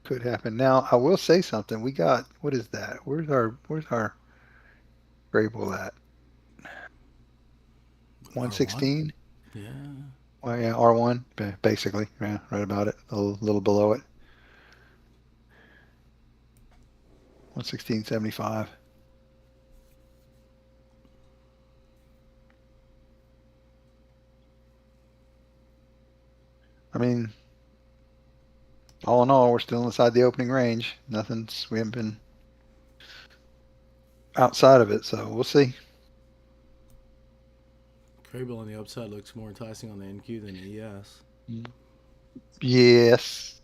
could happen. Now I will say something. We got what is that? Where's our gray bull at? R1? 116. Yeah. Well, yeah, R1 basically. Yeah, right about it. A little below it. 116.75. I mean, all in all, we're still inside the opening range. We haven't been outside of it, so we'll see. Crable on the upside looks more enticing on the NQ than the ES. Yes.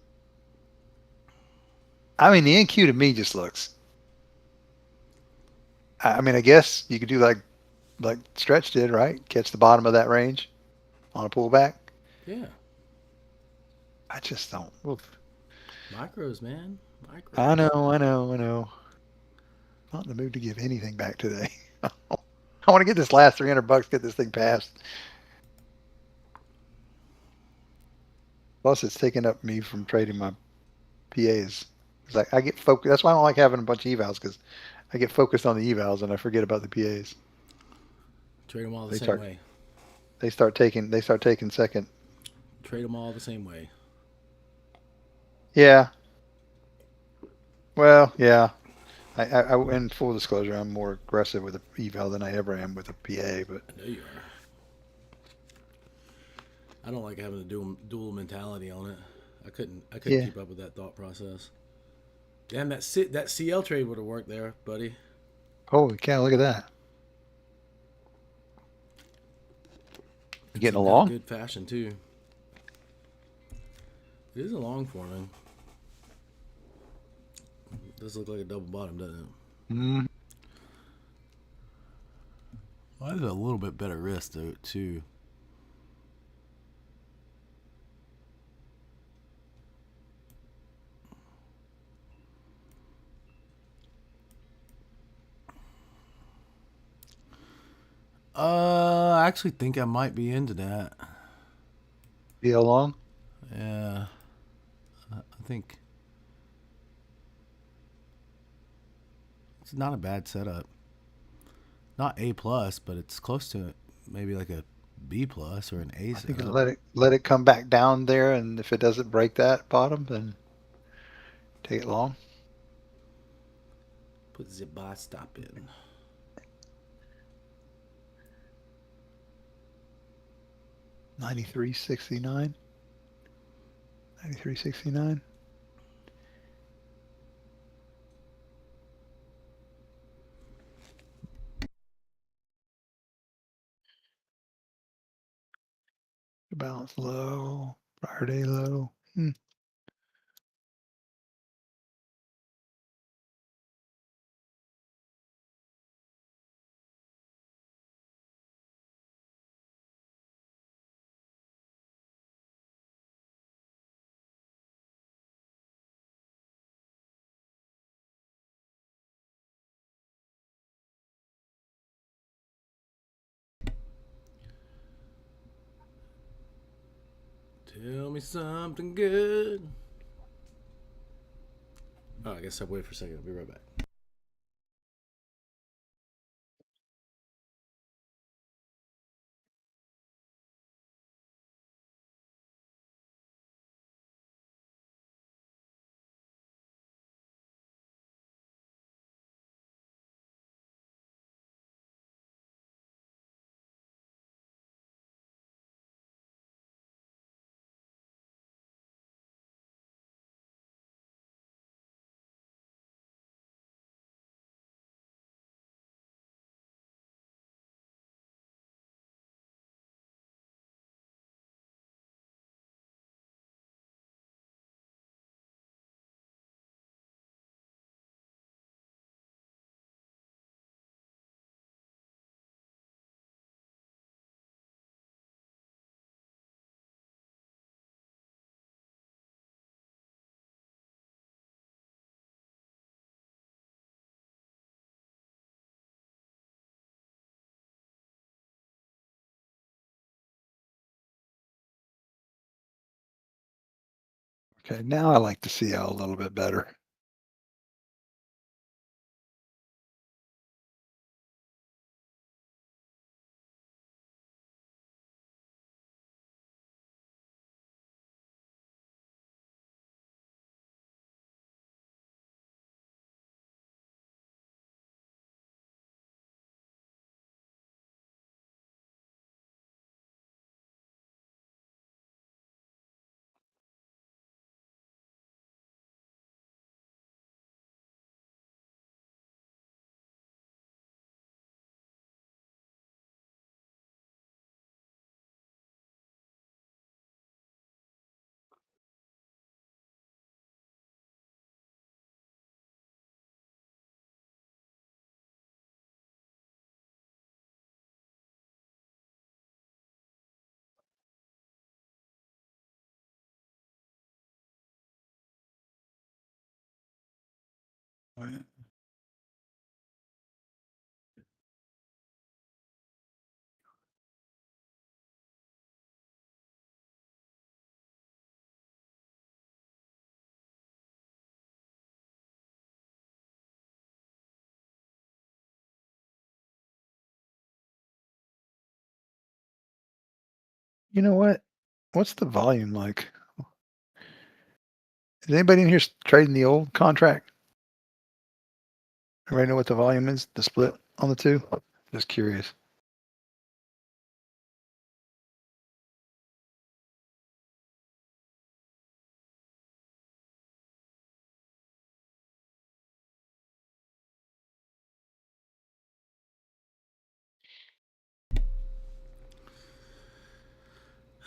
I mean, the NQ to me just looks. I mean, I guess you could do like Stretch did, right? Catch the bottom of that range on a pullback. Yeah. I just don't. Oof. Micros, man. I Micros. know, I know, I know. Not in the mood to give anything back today. I want to get this last $300, get this thing passed. Plus, it's taking up me from trading my PAs. It's like I get focused. That's why I don't like having a bunch of evals because I get focused on the evals and I forget about the PAs. Trade them all the They same start way. they start taking second. Trade them all the same way. Yeah. Well, yeah. In full disclosure, I'm more aggressive with a eval than I ever am with a PA. But I know you are. I don't like having a dual mentality on it. I couldn't yeah. keep up with that thought process. Damn, that CL trade would have worked there, buddy. Holy cow! Look at that. You It's getting in kind of along? good fashion too. It is a long forming. It does look like a double bottom, doesn't it? Mm. Well, I did a little bit better wrist though too. I actually think I might be into that. Be along? Yeah, I think actually not a bad setup. Not A plus, but it's close to maybe like a B plus or an A I think setup. let it come back down there, and if it doesn't break that bottom, then take it long. Put the bar stop in. $93.69. $93.69. Balance low. Prior day low. Tell me something good. Oh, I guess I'll wait for a second. I'll be right back. Okay, now I like the CL a little bit better. Right. You know what? What's the volume like? Is anybody in here trading the old contract? Everybody know what the volume is? The split on the two? Just curious.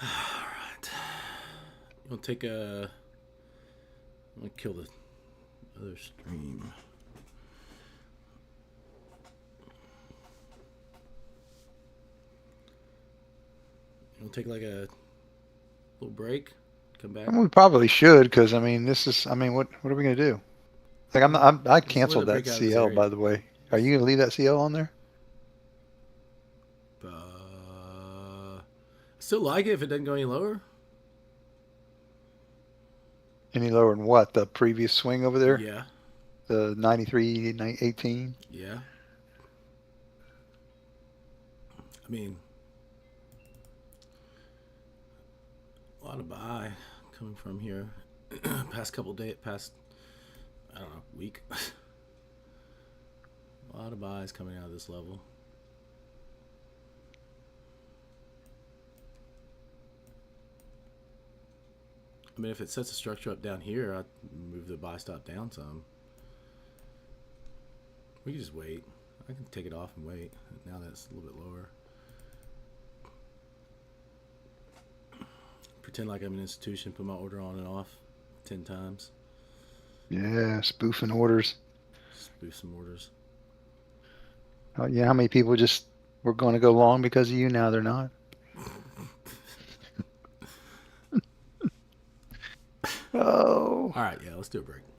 All right. We'll take a. I'm gonna kill the other stream. We'll take like a little break. Come back. I mean, we probably should, because I mean, this is. I mean, what are we gonna do? Like, I Let's let canceled it break that out of this CL, area. by the way. Are you gonna leave that CL on there? Still like it if it doesn't go any lower. Any lower than what? The previous swing over there? Yeah. the 93, 18. Yeah. I mean, a lot of buy coming from here. Past couple days, past, I don't know, week. A lot of buys coming out of this level. I mean, if it sets a structure up down here, I'd move the buy stop down some. We can just wait. I can take it off and wait. Now that it's a little bit lower. Pretend like I'm an institution, put my order on and off 10 times. Yeah, spoofing orders. Spoof some orders. Oh, yeah, how many people just were going to go long because of you? Now they're not. Oh. All right, yeah, let's do a break.